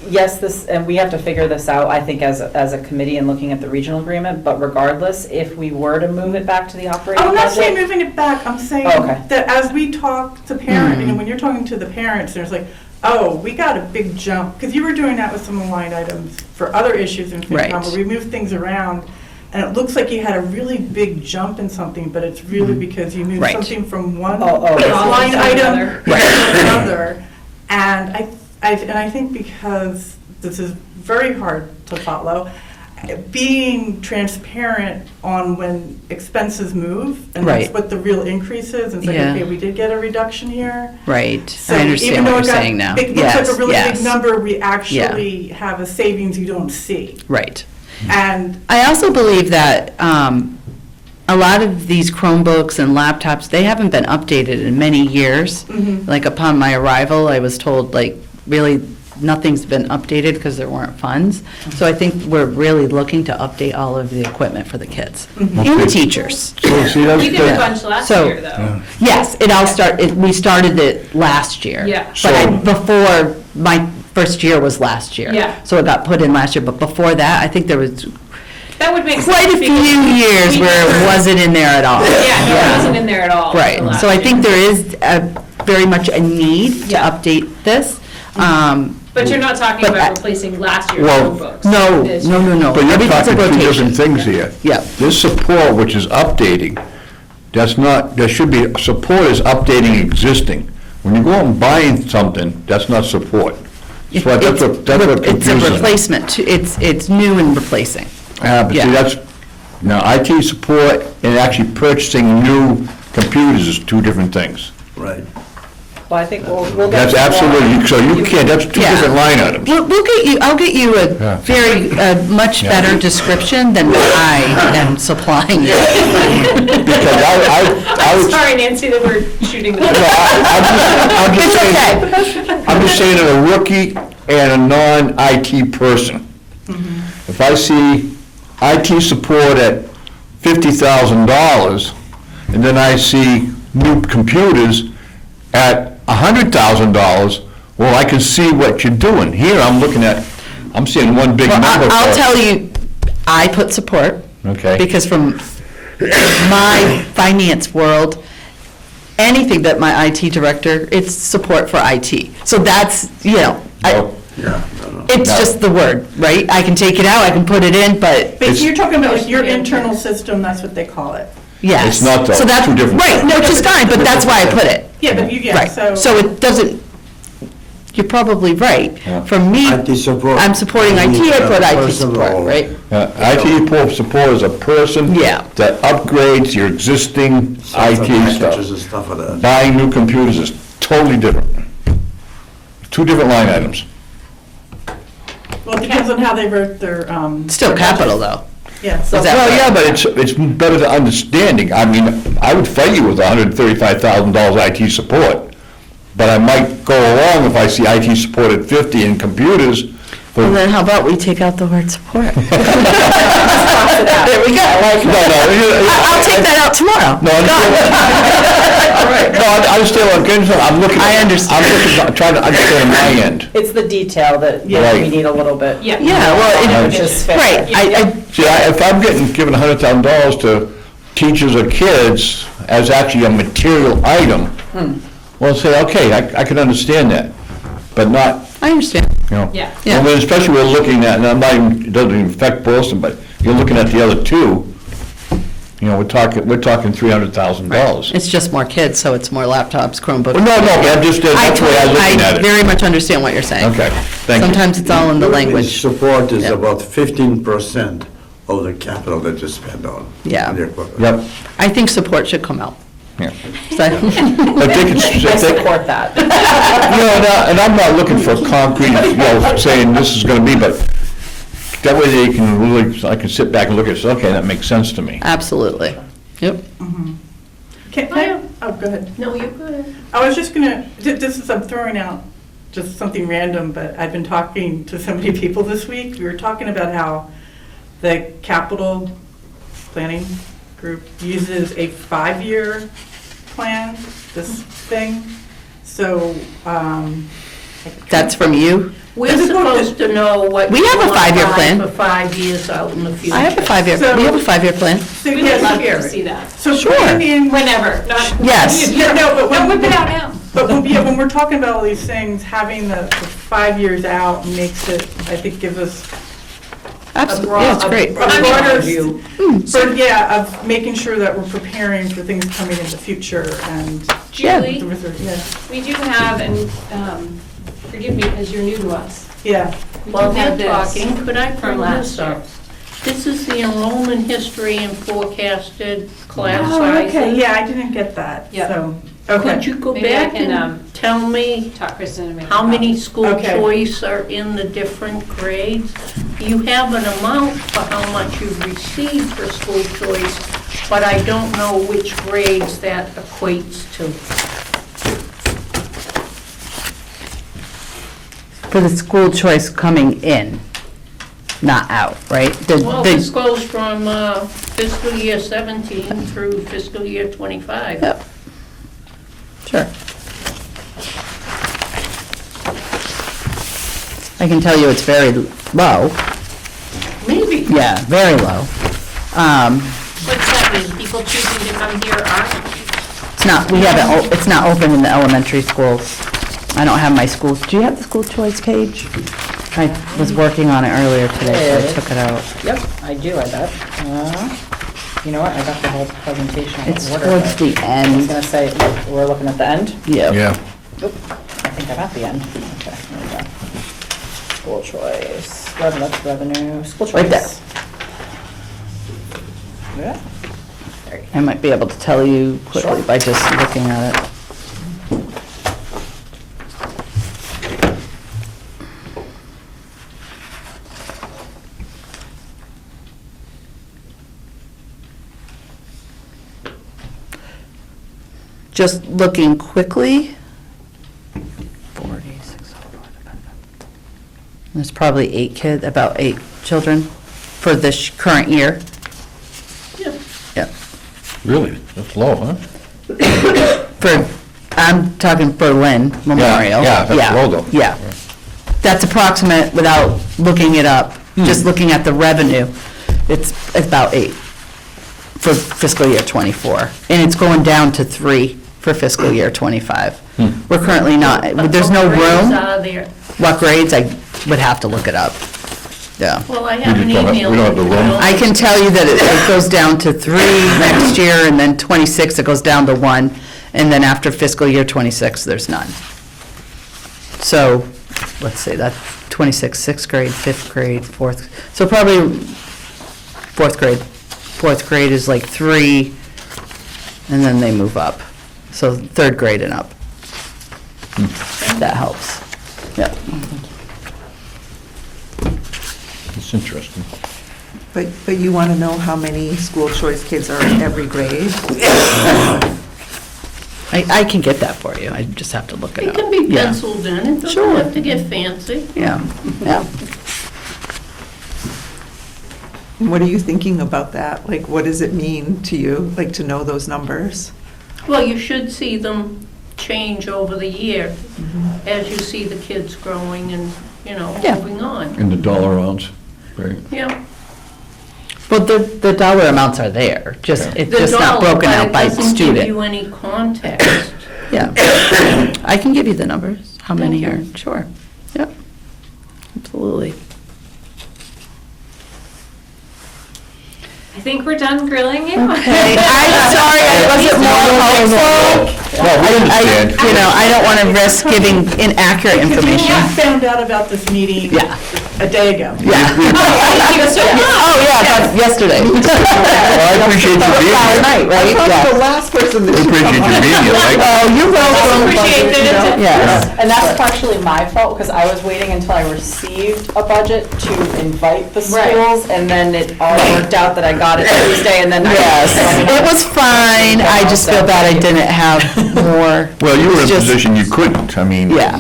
yes, and we have to figure this out, I think, as a committee and looking at the regional agreement, but regardless, if we were to move it back to the operating
I'm not saying
budget.
moving it back, I'm saying
Oh, okay.
that as we talk to parents, when you're talking to the parents, there's like, oh, we got a big jump, because you were doing that with some of the line items for other issues in FinCom,
Right.
where we moved things around, and it looks like you had a really big jump in something, but it's really because you moved
Right.
something from one
Oh,
line
to
item
another.
to another. And I think because this is very hard to follow, being transparent on when expenses move, and that's
Right.
what the real increase is, and say,
Yeah.
okay, we did get a reduction here.
Right.
So
I
even
understand
though
what
it
you're
got
saying now.
big- looks like
Yes,
a really
yes.
big number, we actually have a savings you don't see.
Right.
And
I also believe that a lot of these Chromebooks and laptops, they haven't been updated in many years.
Mhm.
Like upon my arrival, I was told like really nothing's been updated because there weren't funds. So I think we're really looking to update all of the equipment for the kids and the teachers.
So, see, that's
You did a
the-
bunch last
So-
year, though.
Yes, we started it last year.
Yeah.
But before, my first year was last year.
Yeah.
So it got put in last year, but before that, I think there was
That would make sense.
quite a few
because
years
we
where
never-
it wasn't in there at all.
Yeah, no, it wasn't in there at all.
Right,
until
so I
last
think
year.
there is very much a need to
Yeah.
update this.
But you're not talking
but
about
I-
replacing last year's
Well,
Chromebooks.
No,
This
no,
year.
no, no.
But you're
Everything's a
talking two
rotation.
different things here.
Yeah.
This support, which is updating, that's not, there should be, support is updating existing. When you go out and buying something, that's not support. That's what
It's a
confuses me.
replacement, it's new and replacing.
But see,
Yeah.
that's, now, IT support and actually purchasing new computers is two different things.
Right.
Well, I think we'll get.
That's
some more.
absolutely, so you can't, that's two
Yeah.
different line items.
We'll get you, I'll get you
Yeah.
a very, much
Yeah.
better description than what I am supplying you.
Because I
I'm
would,
sorry, Nancy, that we're shooting the.
I'm just
It's
saying,
okay.
I'm just saying that a rookie and a non-IT person, if I see IT support at $50,000, and then I see new computers at $100,000, well, I can see what you're doing. Here, I'm seeing one big
Well,
number.
I'll
for-
tell you, I put support.
Okay.
Because from my finance world, anything that my IT director, it's support for IT. So that's,
No.
it's
No.
just the word, right? I can take it out, I can put it in, but
But
It's-
you're talking about like your internal system, that's what they call it.
yes.
It's not though,
So that's
two different
right, no,
things.
which is fine, but that's why I put it.
Yeah, but you, yeah,
Right,
so.
so it doesn't, you're probably right.
Yeah.
For me,
IT support.
I'm supporting IT, I put IT
Personal.
support, right?
IT support is a person
Yeah.
that upgrades your existing IT
Packages
stuff.
and stuff like that.
Buying new computers is totally different. Two different line items.
Well, it depends on how they wrote their,
Still capital, though.
yeah, so.
Is that
Well,
right?
yeah, but it's better to understanding. I mean, I would fight you with $135,000 IT support, but I might go along if I see IT support at 50 and computers for.
Well, then how about we take out the word support? There we go. I'll take that out tomorrow.
No, I understand what I'm getting at. I'm looking.
I understand.
I'm trying to understand my end.
It's the detail that
Right.
we need a little bit.
Yeah.
Yeah, well,
Which is fair.
right,
See, if I'm given $100,000 to teachers or kids as actually a material item, well, say, okay, I can understand that, but not,
I understand.
you know.
Yeah.
Yeah.
Well, especially we're looking at, and I'm not even, it doesn't even affect Boylston, but you're looking at the other two, we're talking $300,000.
It's just more kids, so it's more laptops, Chromebooks.
Well, no, I'm just, that's the way I'm looking at
I
it.
very much understand what you're saying.
Okay, thank you.
Sometimes it's all in the language.
Support is
Yeah.
about 15% of the capital that you spend on.
Yeah.
on the equipment.
Yep,
I think support should come out.
yeah.
So-
But they can,
I support that.
and I'm not looking for concrete, saying this is gonna be, but that way they can really, I can sit back and look at it, okay, that makes sense to me.
Absolutely. Yep.
Can I, oh, go ahead.
No, you're good.
I was just gonna, this is, I'm throwing out just something random, but I've been talking to so many people this week. We were talking about how the capital planning group uses a 5-year plan, this thing. So,
That's from you?
We're supposed to know what.
We have a
you wanna
5-year
buy
plan.
For 5 years out in the future.
I have a 5-year, we have a 5-year plan.
so
We would
yes,
love to
Gary.
see that.
So
Sure.
putting in,
Whenever, not.
Yes.
Yeah, no, but
No,
when-
whip it out now.
but when we're talking about all these things, having the 5 years out makes it, I think, gives us
Absolutely, yeah, it's great.
a broader
view.
yeah, of making sure that we're preparing for things coming in the future and.
Julie,
Yeah,
we do have, and forgive me because you're new to us.
yeah.
We do
While
have
they're
this
talking, could I
from
bring
last
this
year.
up? This is the enrollment history and forecasted class
Oh, okay,
sizes.
yeah, I didn't get that,
Yep.
so,
Could
okay.
you go
Maybe I
back
can,
and tell me
Talk Kristen and make.
how
a
many
copy.
school
Okay.
choice are in the different grades? You have an amount for how much you've received for school choice, but I don't know which grades that equates to.
For the school choice coming in, not out, right?
Well, this goes from fiscal year 17 through fiscal year 25.
Yep. Sure. I can tell you it's very low,
Maybe.
yeah, very low.
What's that mean? People choosing to come here aren't?
It's not, we haven't, it's not open in the elementary schools. I don't have my schools, do you have the school choice page? I was working on it earlier today, so I took it out.
Yep, I do, I bet. You know what, I got the whole presentation out
It's
of order.
towards
but
the
I was
end,
gonna say, look, we're looking at the end.
yeah.
Yeah.
Oop, I think I'm at the end. Okay, here we go. School choice, that's revenue, school choice.
Right there.
Yeah.
I might be able to tell you quickly
Sure.
by just looking at it. just looking quickly. There's probably about 8 children for this current year. Yep.
Really? That's low, huh?
I'm talking Berlin Memorial.
yeah, that's low though.
Yeah. That's approximate without looking it up, just looking at the revenue. It's about 8 for fiscal year '24. And it's going down to 3 for fiscal year '25. We're currently not, there's no
What grades
room.
are there?
What grades? I would have to look it up. Yeah.
Well, I have an
just don't have-
email.
we don't have the room.
I can tell you that it goes down to 3 next year, and then '26, it goes down to 1, and then after fiscal year '26, there's none. So, let's say that '26, 6th grade, 5th grade, 4th, so probably 4th grade. 4th grade is like 3, and then they move up. So 3rd grade and up. That helps. Yep.
It's interesting.
But you want to know how many school choice kids are in every grade?
I can get that for you, I just have to look it
It
up.
can be
Yeah.
penciled in, it
Sure.
doesn't have to get fancy.
Yeah, yeah.
And what are you thinking about that? Like, what does it mean to you, like, to know those numbers?
Well, you should see them change over the year as you see the kids growing and,
Yeah.
moving on.
In the dollar rounds, right?
Yeah.
Well, the dollar amounts are there, just, it's
The
just not
dollar,
broken out by
But it doesn't give you
student.
any context.
Yeah. I can give you the numbers, how many are, sure. Yep, absolutely.
I think we're done grilling you.
Okay, I'm sorry I wasn't more helpful.
Well, we understand.
I don't want to risk giving inaccurate
Because you
information.
have found out about this meeting
Yeah.
a day ago.
Yeah.
Thank you so much.
Oh, yeah, but yesterday.
Well, I appreciate you being
Friday
here.
night, right?
The
Yeah.
last person that
I
should
appreciate
come
you
on.
being here, right?
Oh, you're welcome.
Appreciate it.
Yes.
And that's partially my fault, because I was waiting until I received a budget to invite the
Right.
schools, and then it all worked out that I got it Tuesday, and then.
Yes, it was fine, I just feel bad I didn't have more.
Well, you were in a
Just-
position you couldn't, I mean.
Yeah.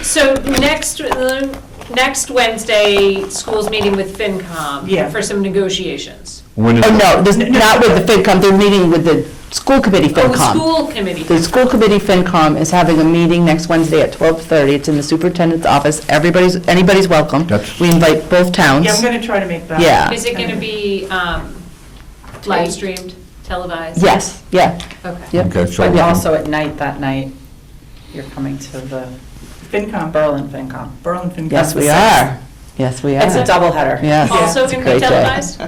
So next Wednesday, school's meeting with FinCom
Yeah.
for some negotiations.
When is
Oh,
it?
no, this, not with the FinCom, they're meeting with the school committee
Oh,
FinCom.
school committee.
The school committee FinCom is having a meeting next Wednesday at 12:30. It's in the superintendent's office. Anybody's welcome.
That's-
We invite both towns.
Yeah, I'm going to try to make that.
Yeah.
Is it going to be live streamed, televised?
Yes, yeah.
Okay.
Yep.
Okay, so.
But also at night, that night, you're coming to the
FinCom,
Berlin FinCom.
Berlin FinCom.
Yes, we are. Yes, we are.
It's a doubleheader.
Yes.
Also
it's a
going to be
great day.
televised?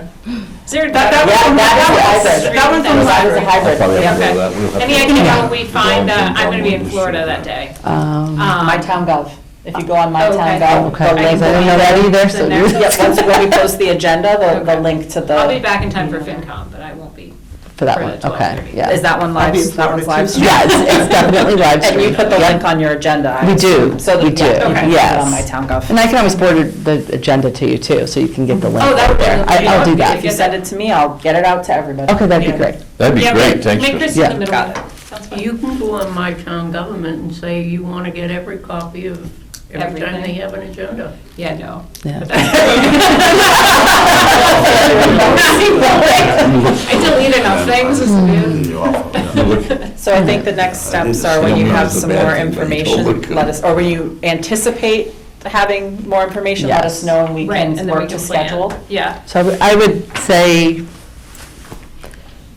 Is there a
That
Yeah,
was-
that is a
that
hybrid.
that one's on
That is a
hybrid.
hybrid.
Probably have to
Yeah.
go that. We'll have
Any
to-
idea how we find, I'm going to be in Florida that day.
My town gov. If you go on my town
Okay.
gov.
Okay,
the
I
link
didn't
will
know
be
that
there.
either, so
The
you.
next-
Yep, once when we post the agenda, the
Okay.
link to the.
I'll be back in time for FinCom, but I won't be.
For that
For
one,
the
okay,
12:30.
yeah.
Is that one
I'll be in
live? That one's
Florida,
live?
too.
Yeah, it's definitely live
And
streamed.
you put the
Yep.
link on your agenda? I
We do,
assume. So
we
that-
do,
yeah, you can put it
yes.
on my town gov.
And I can always forward the agenda to you too, so you can get the link
Oh, that would be
there.
great.
I'll do
If
that.
you send it to me, I'll get it out to everybody.
Okay, that'd be
Yeah.
great.
That'd be
Yeah,
great, thanks.
Make
for-
Chris in
Yeah.
the middle.
Got it.
Sounds fun.
You can go on My Town Government and say you want to get every copy of every time they
Everything.
have an agenda.
Yeah, no.
Yeah.
I delete enough things.
So I think the next steps are when you have some more information, let us, or when you anticipate having more information, let us
Yes.
know and we
Right, and
can
then we
work to
can plan.
schedule.
Yeah.
So I would say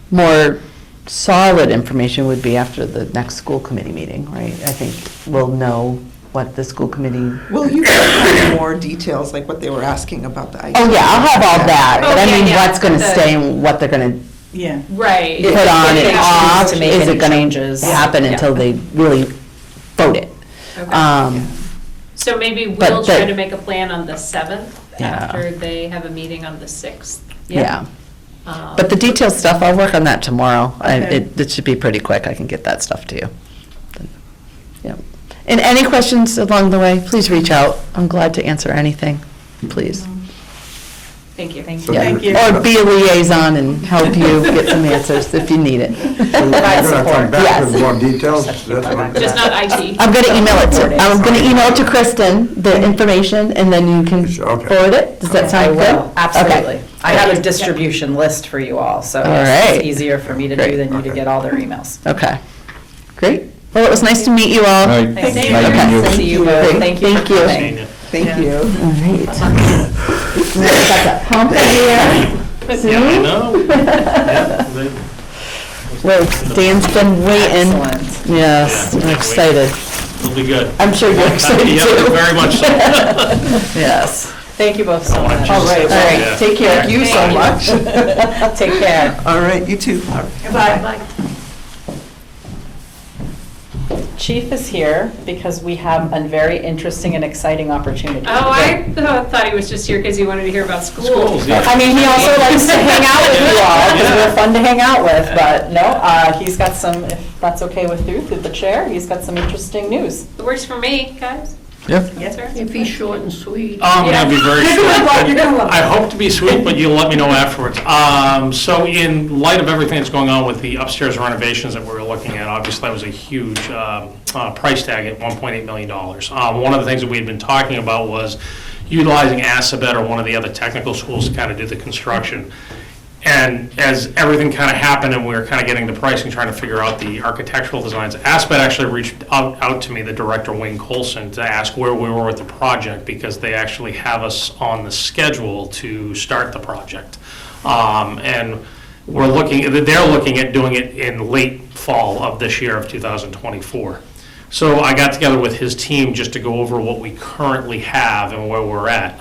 more solid information would be after the next school committee meeting, right? I think we'll know what the school committee.
Well, you have more details, like what they were asking about the IT.
Oh, yeah, I'll have all that, but I
Oh, yeah,
mean,
yeah,
what's gonna
the-
stay and what they're gonna
Yeah.
Right.
put on
If
and
they
off,
choose to make
is
any
it gonna
changes.
happen
Yeah.
until they really vote it?
Okay. So maybe
but
we'll
the-
try to make a plan on the 7th
Yeah.
after they have a meeting on the 6th.
Yeah,
Um,
but the detailed stuff, I'll work on that tomorrow.
Okay.
It should be pretty quick, I can get that stuff to you. Yeah. And any questions along the way, please reach out. I'm glad to answer anything, please.
Thank you.
Thank you.
Yeah.
Thank you.
Or be a liaison and help you get some answers if you need it.
Provide
You're gonna come
support.
back
Yes.
with more details? That's what-
Just not IT.
I'm gonna email it to Kristen, the information, and then you can
Okay.
forward it. Does that
I
sound good?
will, absolutely.
Okay.
I have a distribution list for you all, so
All right.
it's easier for me to do
Great.
than you to get all their emails.
Okay, great. Well, it was nice to meet you all.
All right.
Thank
Nice
you.
meeting you.
See you both.
Great.
Thank you.
Thank you.
for
Seeing
coming.
you.
Thank you.
All right. We got that pump in here.
Yeah, I know. Yeah, they-
Well, Dan's been waiting.
Excellent.
Yes,
Yeah,
I'm
can't
excited.
It'll be good.
I'm sure you're excited
Yeah,
too.
very much so.
Yes. Thank you both so much.
All right,
All right,
Yeah.
take care.
Thank you so much.
Take care.
All right, you too.
Bye.
Chief is here because we have a very interesting and exciting opportunity.
Oh, I thought he was just here because he wanted to hear about school.
Schools, yeah.
I mean, he also likes to hang out with you all, because we're fun to hang out with, but no, he's got some, if that's okay with you, through the chair, he's got some interesting news.
It works for me, guys.
Yeah.
Yes, sir.
If he's short and sweet.
I'm gonna be very short.
You're gonna love it.
I hope to be sweet, but you'll let me know afterwards. So in light of everything that's going on with the upstairs renovations that we were looking at, obviously that was a huge price tag at $1.8 million. One of the things that we had been talking about was utilizing Assabet or one of the other technical schools to kind of do the construction. And as everything kind of happened and we were kind of getting the pricing, trying to figure out the architectural designs, Aspet actually reached out to me, the director, Wayne Colson, to ask where we were with the project, because they actually have us on the schedule to start the project. And they're looking at doing it in late fall of this year of 2024. So I got together with his team just to go over what we currently have and where we're at.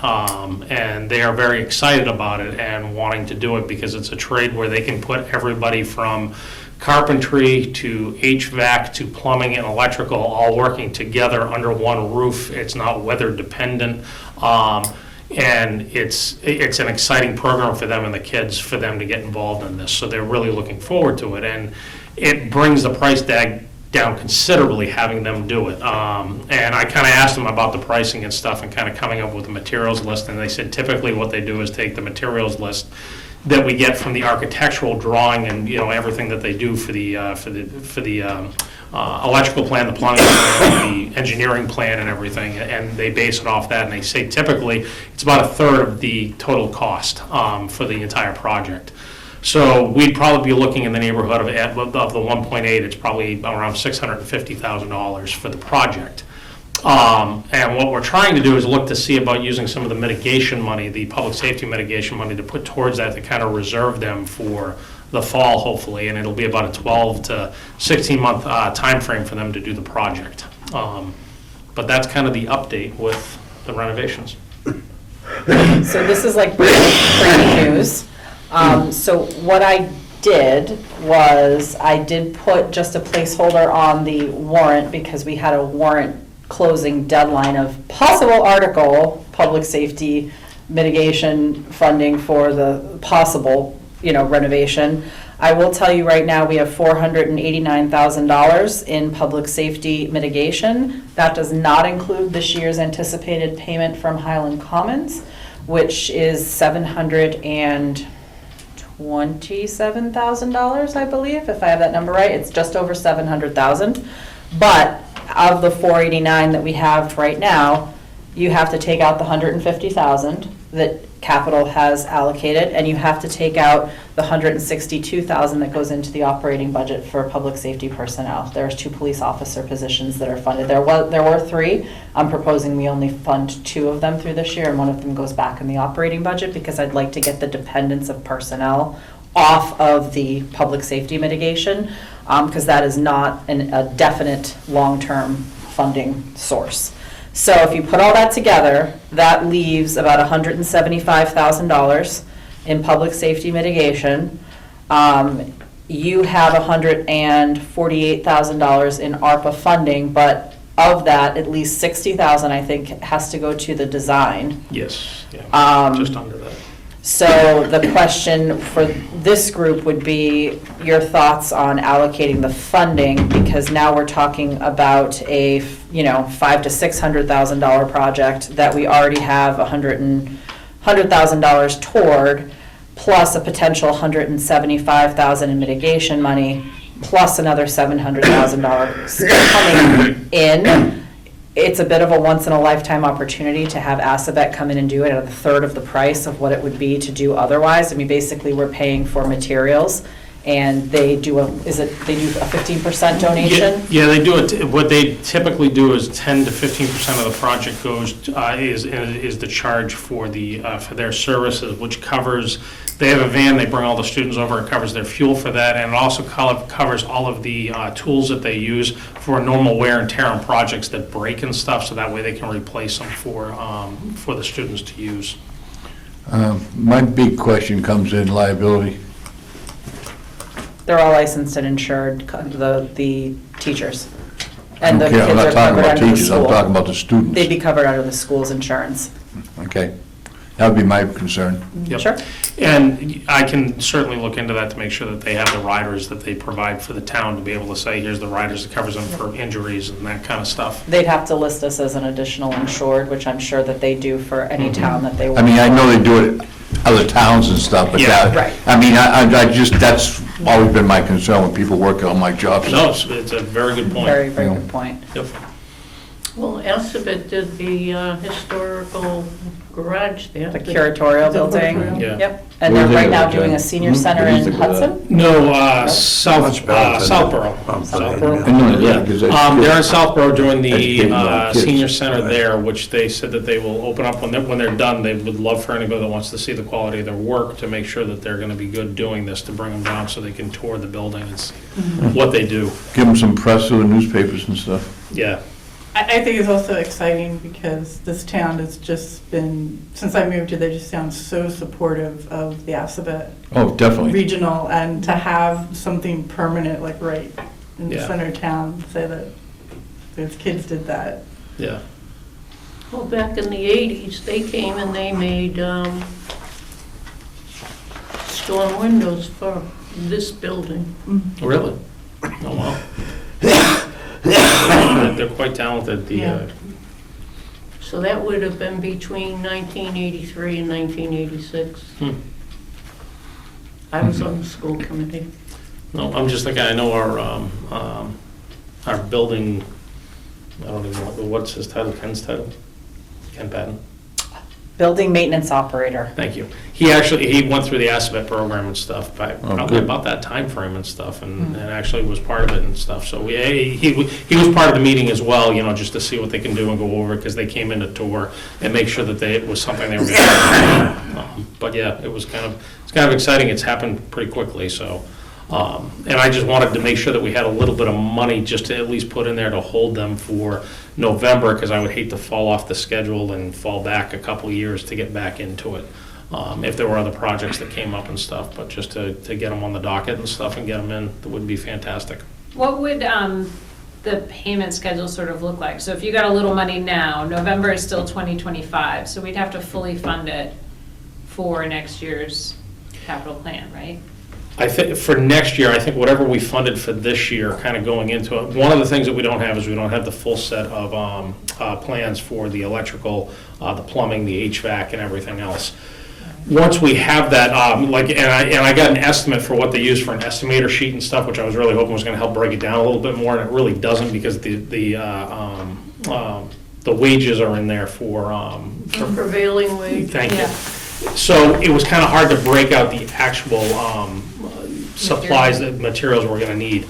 And they are very excited about it and wanting to do it because it's a trade where they can put everybody from carpentry to HVAC to plumbing and electrical all working together under one roof. It's not weather dependent. And it's an exciting program for them and the kids, for them to get involved in this. So they're really looking forward to it. And it brings the price tag down considerably having them do it. And I kind of asked them about the pricing and stuff and kind of coming up with a materials list, and they said typically what they do is take the materials list that we get from the architectural drawing and, you know, everything that they do for the electrical plan, the plumbing plan, the engineering plan and everything, and they base it off that, and they say typically it's about a third of the total cost for the entire project. So we'd probably be looking in the neighborhood of the 1.8, it's probably around $650,000 for the project. And what we're trying to do is look to see about using some of the mitigation money, the public safety mitigation money, to put towards that to kind of reserve them for the fall, hopefully, and it'll be about a 12 to 16-month timeframe for them to do the project. But that's kind of the update with the renovations.
So this is like breaking news. So what I did was, I did put just a placeholder on the warrant because we had a warrant closing deadline of possible article, public safety mitigation funding for the possible, renovation. I will tell you right now, we have $489,000 in public safety mitigation. That does not include this year's anticipated payment from Highland Commons, which is $727,000, I believe, if I have that number right. It's just over 700,000. But of the 489 that we have right now, you have to take out the 150,000 that capital has allocated, and you have to take out the 162,000 that goes into the operating budget for public safety personnel. There's 2 police officer positions that are funded. There were 3. I'm proposing we only fund 2 of them through this year, and one of them goes back in the operating budget because I'd like to get the dependence of personnel off of the public safety mitigation, because that is not a definite long-term funding source. So if you put all that together, that leaves about $175,000 in public safety mitigation. You have $148,000 in ARPA funding, but of that, at least $60,000, I think, has to go to the design.
Yes, yeah, just under that.
So the question for this group would be your thoughts on allocating the funding, because now we're talking about a $500,000 to $600,000 project that we already have $100,000 toward, plus a potential $175,000 in mitigation money, plus another $700,000 coming in. It's a bit of a once-in-a-lifetime opportunity to have Assabet come in and do it at a third of the price of what it would be to do otherwise. I mean, basically, we're paying for materials, and they do a 15% donation?
Yeah, they do it, what they typically do is 10 to 15% of the project goes, is the charge for their services, which covers, they have a van, they bring all the students over, it covers their fuel for that, and it also covers all of the tools that they use for normal wear and tear on projects that break and stuff, so that way they can replace them for the students to use.
My big question comes in liability.
They're all licensed and insured, the teachers. And the
Okay,
kids
I'm
are
not talking
covered
about
under the
teachers, I'm talking
school.
about the students.
They'd be covered under the school's insurance.
Okay, that would be my concern.
Yep.
Sure.
And I can certainly look into that to make sure that they have the riders that they provide for the town to be able to say, here's the riders that covers them for injuries and that kind of stuff.
They'd have to list us as an additional insured, which I'm sure that they do for any town that they work
I mean, I
for.
know they do it other towns and stuff, but
Yeah.
that,
Right.
I mean, I just, that's always been my concern when people working on my job.
No, it's a very good point.
Very, very good point.
Yep.
Well, Assabet did the historical garage there.
The curatorial building.
Yeah.
Yep. And they're right now doing a senior center in Hudson?
No,
Much better than-
Southborough.
Southborough.
I know that, because that's-
They're in Southborough doing the
Educating our kids.
senior center there, which they said that they will open up when they're done. They would love for anybody that wants to see the quality of their work to make sure that they're going to be good doing this, to bring them down so they can tour the building and see what they do.
Give them some press through the newspapers and stuff.
Yeah.
I think it's also exciting because this town has just been, since I moved here, they just sound so supportive of the Assabet
Oh, definitely.
regional, and to have something permanent, like right in the
Yeah.
center of town, say that those kids did that.
Yeah.
Well, back in the 80s, they came and they made storm windows for this building.
Really? Oh, wow. They're quite talented,
Yeah.
So that would have been between 1983 and 1986. I was on the school committee.
No, I'm just thinking, I know our building, I don't even know, what's his title, Ken's title? Ken Patton?
Building maintenance operator.
Thank you. He went through the Assabet program and stuff, probably
good.
about that time frame and stuff, and actually was part of it and stuff. So he was part of the meeting as well, just to see what they can do and go over, because they came in to tour and make sure that it was something they were going to do. But yeah, it's kind of exciting. It's happened pretty quickly, so. And I just wanted to make sure that we had a little bit of money just to at least put in there to hold them for November, because I would hate to fall off the schedule and fall back a couple of years to get back into it. If there were other projects that came up and stuff, but just to get them on the docket and stuff and get them in, that would be fantastic.
What would the payment schedule sort of look like? So if you got a little money now, November is still 2025, so we'd have to fully fund it for next year's capital plan, right?
I think for next year, I think whatever we funded for this year, kind of going into it, one of the things that we don't have is we don't have the full set of plans for the electrical, the plumbing, the HVAC, and everything else. Once we have that, and I got an estimate for what they use for an estimator sheet and stuff, which I was really hoping was going to help break it down a little bit more, and it really doesn't, because the wages are in there for
Prevailing wage.
Thank you. So it was kind of hard to break out the actual supplies, the materials we're going to need.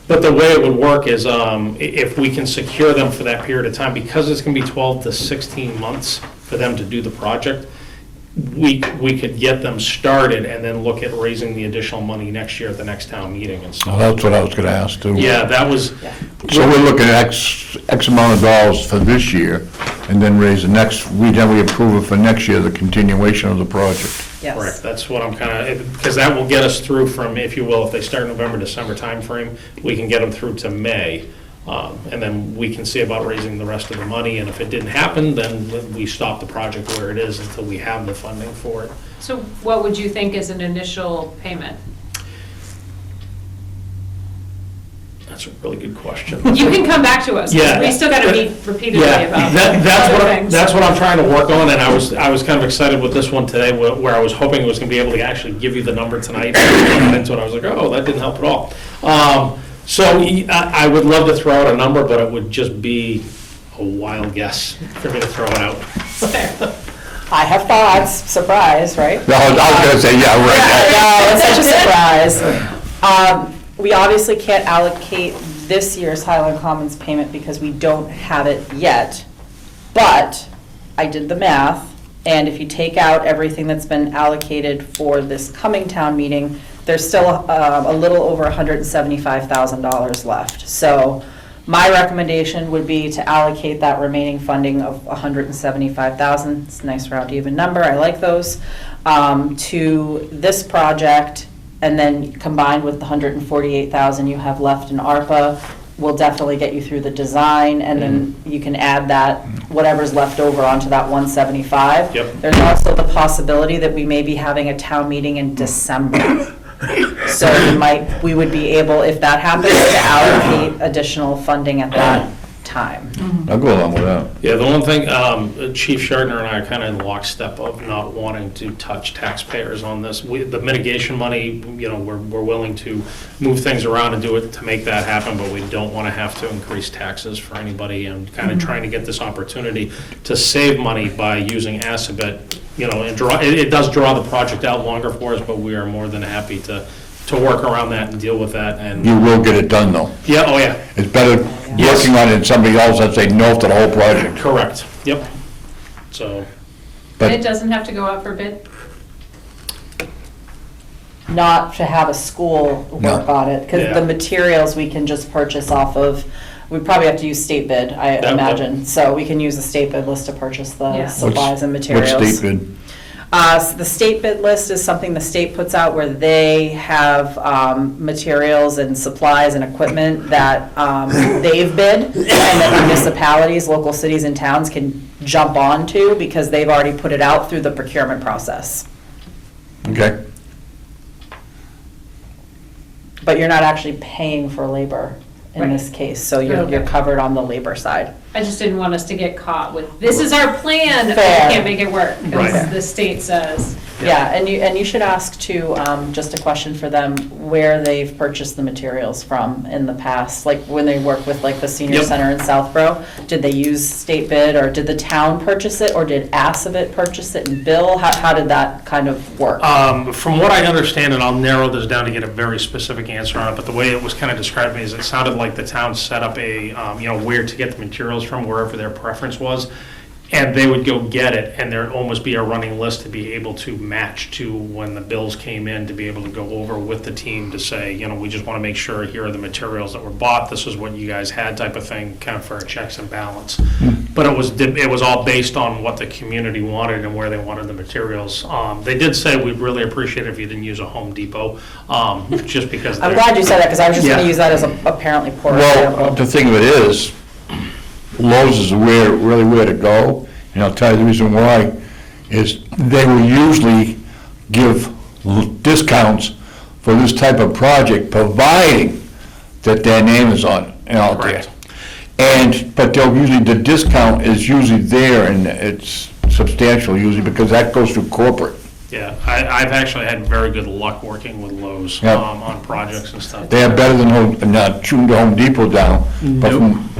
But the way it would work is if we can secure them for that period of time, because it's going to be 12 to 16 months for them to do the project, we could get them started and then look at raising the additional money next year at the next town meeting and
Well,
stuff.
that's what I was gonna ask too.
Yeah, that was,
So we're looking at X amount of dollars for this year, and then raise the next, then we approve it for next year, the continuation of the project.
Yes.
correct. That's what I'm kind of, because that will get us through from, if you will, if they start November, December timeframe, we can get them through to May. And then we can see about raising the rest of the money, and if it didn't happen, then we stop the project where it is until we have the funding for it.
So what would you think is an initial payment?
That's That's a really good question.
You can come back to us, 'cause
Yeah.
we still gotta meet repeatedly
Yeah,
about
that's
other
what,
things.
that's what I'm trying to work on, and I was kind of excited with this one today, where I was hoping it was gonna be able to actually give you the number tonight. I got into it, I was like, oh, that didn't help at all. So I would love to throw out a number, but it would just be a wild guess for me to throw it out.
I have thoughts, surprise, right?
No, I was gonna say, yeah, right.
No, it's such a surprise. We obviously can't allocate this year's Highland Commons payment because we don't have it yet. But I did the math, and if you take out everything that's been allocated for this coming town meeting, there's still a little over $175,000 left. So my recommendation would be to allocate that remaining funding of $175,000, it's a nice round even number, I like those, to this project, and then combined with the $148,000 you have left in ARPA, will definitely get you through the design, and then you can add that, whatever's left over onto that 175.
Yep.
There's also the possibility that we may be having a town meeting in December. So we would be able, if that happens, to allocate additional funding at that time.
I'll go along with that.
Yeah, the one thing, Chief Shardner and I are kind of in lockstep of not wanting to touch taxpayers on this. The mitigation money, we're willing to move things around and do it to make that happen, but we don't want to have to increase taxes for anybody, and kind of trying to get this opportunity to save money by using Assabet, and it does draw the project out longer for us, but we are more than happy to work around that and deal with that, and,
You will get it done, though.
yeah, oh yeah,
It's better
Yes.
working on it than somebody else that say no to the whole project.
correct, yep. So,
But-
And it doesn't have to go out for bid?
Not to have a school work
No.
on it, because
Yeah.
the materials we can just purchase off of, we probably have to use state bid, I
That-
imagine. So we can use the state bid list to purchase the
Yeah.
supplies and
What's
materials.
state bid?
So the state bid list is something the state puts out where they have materials and supplies and equipment that they've bid, and that municipalities, local cities and towns can jump onto because they've already put it out through the procurement process.
Okay.
But you're not actually paying for labor in
Right.
this case, so you're
Okay.
covered on the labor side.
I just didn't want us to get caught with, this is our plan, but
Fair.
we can't make it work, because
Right.
the state says.
Yeah, and you should ask too, just a question for them, where they've purchased the materials from in the past, like when they work with like the senior
Yep.
center in Southborough. Did they use state bid, or did the town purchase it, or did Assabet purchase it and bill? How did that kind of work?
from what I understand, and I'll narrow this down to get a very specific answer on it, but the way it was kind of described to me is it sounded like the town set up a, where to get the materials from, wherever their preference was, and they would go get it, and there'd almost be a running list to be able to match to when the bills came in, to be able to go over with the team to say, we just want to make sure, here are the materials that were bought, this is what you guys had, type of thing, kind of for a checks and balance. But it was all based on what the community wanted and where they wanted the materials. They did say, we'd really appreciate it if you didn't use a Home Depot, just because.
I'm glad you said that, because I was just gonna
Yeah.
use that as a apparently poor
Well,
example.
the thing of it is, Lowe's is really where to go, and I'll tell you the reason why, is they will usually give discounts for this type of project, providing that their name is on, out there.
Correct.
But the discount is usually there, and it's substantial usually, because that goes through corporate.
Yeah, I've actually had very good luck working with Lowe's
Yeah.
On projects and stuff.
They are better than not shooting the Home Depot down,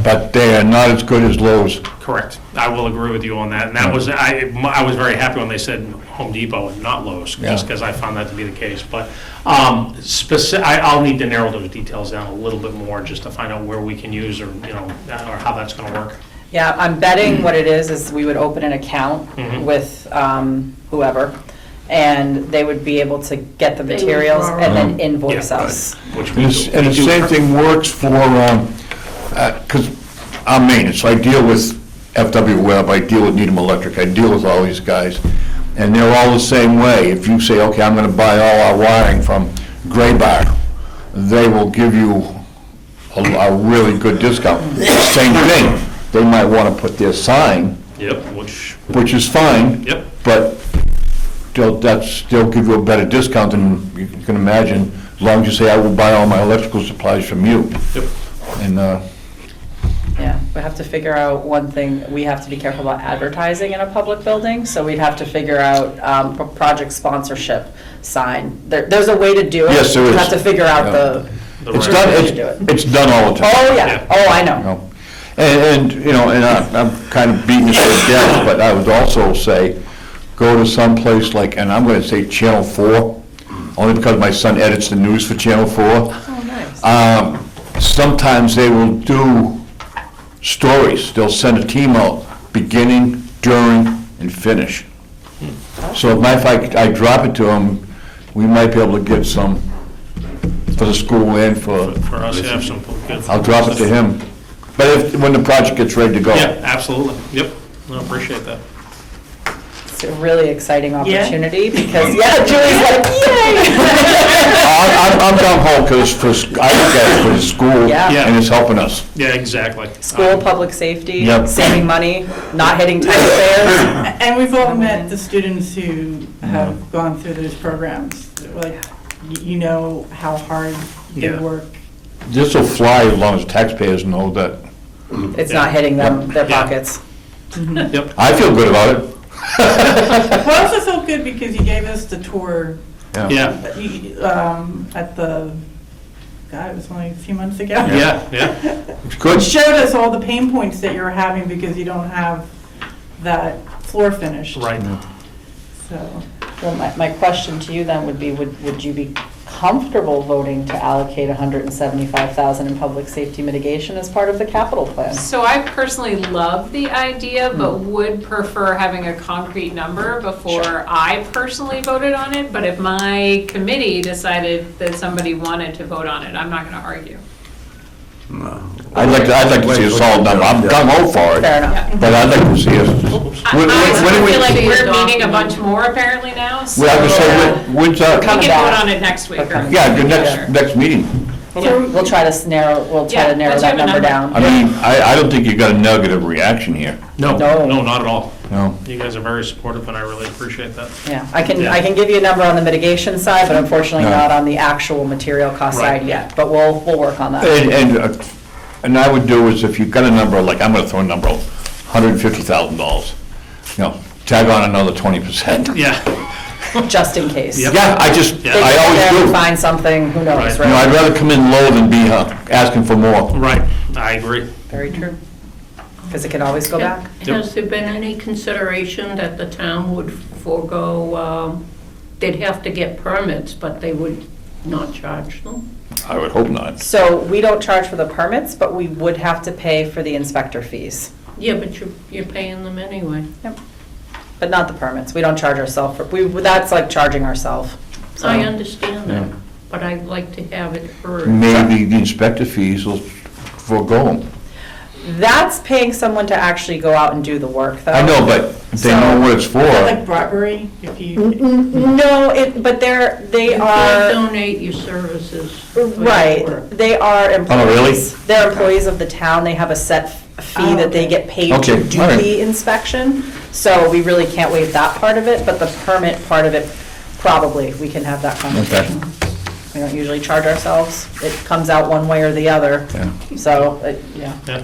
but they are not as good as Lowe's.
Correct. I will agree with you on that. And that was, I was very happy when they said Home Depot and not Lowe's, just
Yeah.
because I found that to be the case. But I'll need to narrow those details down a little bit more, just to find out where we can use, or, or how that's going to work.
Yeah, I'm betting what it is we would open an account
Mhm.
with whoever, and they would be able to get the
They would
materials
borrow.
and then invoice
Yeah,
us.
Which we
And
do.
the same thing works for, because I'm maintenance, so I deal with FW Web, I deal with Needham Electric, I deal with all these guys, and they're all the same way. If you say, okay, I'm gonna buy all our wiring from Graybar, they will give you a really good discount. Same thing, they might wanna put their sign,
Yep,
which is fine,
yep.
but they'll give you a better discount than you can imagine, as long as you say, I will buy all my electrical supplies from you.
Yep.
And,
Yeah, we have to figure out one thing, we have to be careful about advertising in a public building, so we'd have to figure out a project sponsorship sign. There's a way to do it.
Yes, there
We
is.
have to figure out the.
it's
right
done,
way to do it.
it's done all the time.
Oh,
Yeah.
yeah, oh, I
You
know.
know. And, you know, and I'm kind of beating this to death, but I would also say, go to some place like, and I'm gonna say Channel 4, only because my son edits the news for Channel 4.
Oh, nice.
Sometimes they will do stories, they'll send a team out, beginning, during, and finish. So if I drop it to them, we might be able to get some for the school and for,
For us, to have some good.
I'll drop it to him. But if, when the project gets ready to go.
Yeah, absolutely, yep, I appreciate that.
It's a really exciting
Yeah?
opportunity because, yeah, Julie's like, yay!
I'm gung ho because I look at it for the school
Yeah.
Yeah.
and it's helping us.
Yeah, exactly.
School, public safety,
Yep.
saving money, not hitting taxpayers.
And we've all met the students who have gone through those programs. Like, you know how hard they
Yeah.
work.
This will fly as long as taxpayers know that.
It's not hitting them, their
Yeah.
pockets.
Yep,
I feel good about it.
Well, I also felt good because you gave us the tour
yeah,
at the, God, it was only a few months ago.
yeah, yeah,
It's good.
It showed us all the pain points that you're having because you don't have that floor finished.
right.
So,
Well, my question to you then would be, would you be comfortable voting to allocate $175,000 in public safety mitigation as part of the capital plan?
So I personally love the idea, but would prefer having a concrete number before I personally voted on it. But if my committee decided that somebody wanted to vote on it, I'm not gonna argue.
No.
I'd like to see a solid number. I'm gung ho for it,
Fair enough.
but I'd like to see us.
I
When do
I
we-
feel like
See a
we're meeting a
document.
bunch more apparently now, so.
Well, I was gonna say, when's
We
that?
Coming
can vote
back.
on it next week.
We're coming
Yeah, the
Sure.
next meeting.
We'll try to narrow,
Yeah,
narrow
once you
that
have a
number down.
I mean, I don't think you got a negative reaction here,
No,
No.
no, not at all.
no.
You guys are very supportive, and I really appreciate that.
Yeah, I can
Yeah.
give you a number on the mitigation side, but unfortunately
No.
not on the actual material cost
Right.
side yet. But we'll work on that.
And I would do is if you've got a number, like, I'm gonna throw a number, $150,000, you know, tag on another 20%.
Yeah,
Just in case.
Yep.
Yeah, I
They
always
get there and
do.
find something, who knows,
Right.
You know, I'd
right?
rather come in low than be asking for more.
right, I agree.
Very true. Because it can always go back.
Has there been any consideration that the town would forego, they'd have to get permits, but they would not charge them?
I would hope not.
So we don't charge for the permits, but we would have to pay for the inspector fees,
Yeah, but you're paying them anyway.
but not the permits. We don't charge ourselves for, that's like charging ourselves.
I understand that,
Yeah.
but I'd like to have it heard.
Maybe the inspector fees will forego them.
That's paying someone to actually go out and do the work, though.
I know, but they know what it's for.
like bribery, if you,
No, but they
You
are.
could donate your services. for your
Right,
work.
they are
really?
employees. They're employees of the town, they have a set fee that they get paid to
Okay,
do
all right.
the inspection. So we really can't waive that part of it, but the permit part of it, probably, we can have that conversation. We don't usually charge ourselves, it comes out one way or the other,
Yeah.
so, yeah,
Yeah,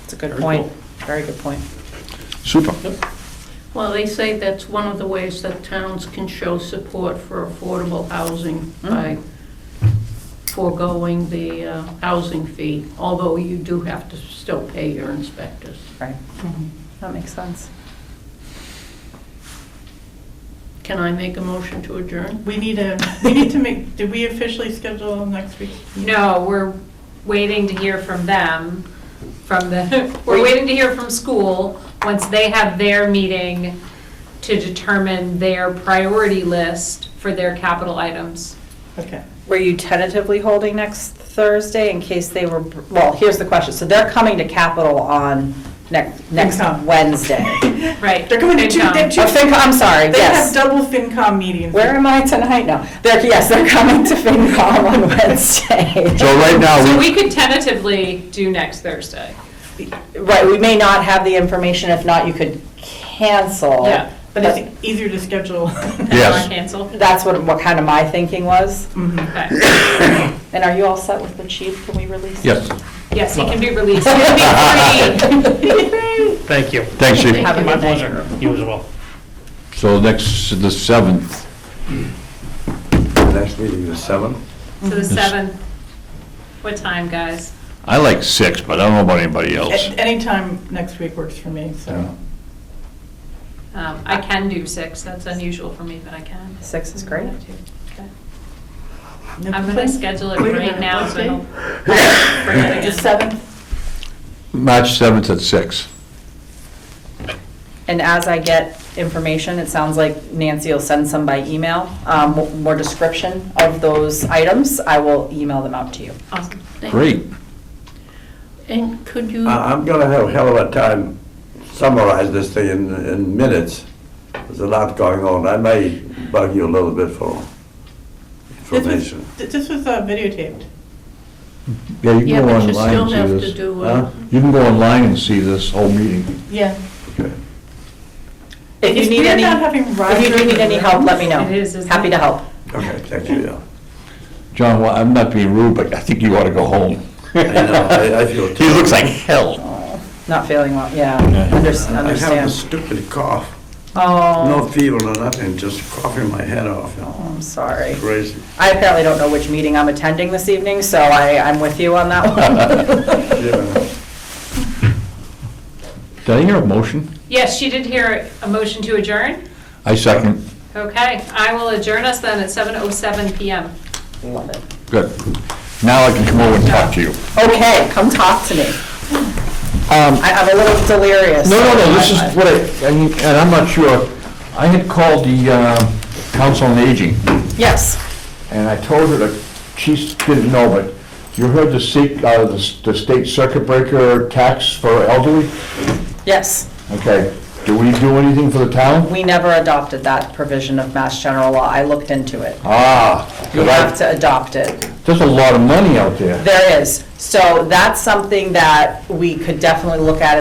it's a good
Very
point,
cool.
very good point.
Super.
Well, they say that's one of the ways that towns can show support for affordable housing by foregoing the housing fee, although you do have to still pay your inspectors.
Right, that makes sense.
Can I make a motion to adjourn?
we need to make, did we officially schedule next week?
No, we're waiting to hear from them, we're waiting to hear from school, once they have their meeting to determine their priority list for their capital items.
Okay.
Were you tentatively holding next Thursday in case they were, well, here's the question, so they're coming to Capitol on next
FinCom.
Wednesday.
Right.
They're coming to two, they have two,
Oh, FinCom, I'm sorry,
they have
yes.
double FinCom meetings.
Where am I tonight? No, they're coming to FinCom on Wednesday.
So right now,
So we could tentatively do next Thursday.
Right, we may not have the information, if not, you could cancel.
Yeah.
But it's easier to schedule.
Yes.
Cancel?
That's what kind of my thinking was.
Okay.
And are you all set with the chief? Can we release?
Yes.
Yes, he can be released. He can be free.
Thank you.
Thanks, Chief.
Have a
My
good night.
pleasure. You as well.
So next, the 7th.
The next meeting is 7.
So the 7th, what time, guys?
I like 6, but I don't know about anybody else.
Anytime next week works for me, so.
I can do 6, that's unusual for me, but I can.
6 is great.
Okay. I'm gonna schedule it
Wait a
right
minute,
now,
what
so
day?
I don't forget
The
again.
7th.
March 7th at 6.
And as I get information, it sounds like Nancy will send some by email, more description of those items. I will email them out to you.
Awesome.
Great.
And could you,
I'm gonna have a hell of a time summarize this thing in minutes. There's a lot going on. I may bug you a little bit for information.
This was videotaped.
Yeah, you
yeah,
can go
but you
online
still
and
have
see
to
this.
do,
Huh?
You can go online and see this whole meeting.
Yeah.
Okay.
If you
It's
need
weird
any,
not having
if you do need any help, let me know.
It is, isn't
Happy
it?
to help.
Okay, thank you, yeah.
John, well, I'm not being rude, but I think you ought to go home.
I know, I feel.
He looks like hell.
Not feeling well, yeah,
I have a
understand.
stupid cough.
Oh,
No fever, no nothing, just coughing my head off. You know.
I'm sorry.
Crazy.
I apparently don't know which meeting I'm attending this evening, so I'm with you on that one.
Yeah.
Did I hear a motion?
Yes, she did hear a motion to adjourn.
I second.
Okay, I will adjourn us then at 7:07 PM.
Love it.
Good. Now I can come over and talk to you.
Okay, come talk to me. I'm a little delirious.
No, this is what and I'm not sure, I had called the Council on Aging,
Yes,
and I told her that she didn't know, but you heard the state circuit breaker tax for elderly?
yes.
Okay, do we do anything for the town?
We never adopted that provision of Mass General Law. I looked into it. You
'cause
have to adopt it.
there's a lot of money out there.
There is. So that's something that we could definitely look at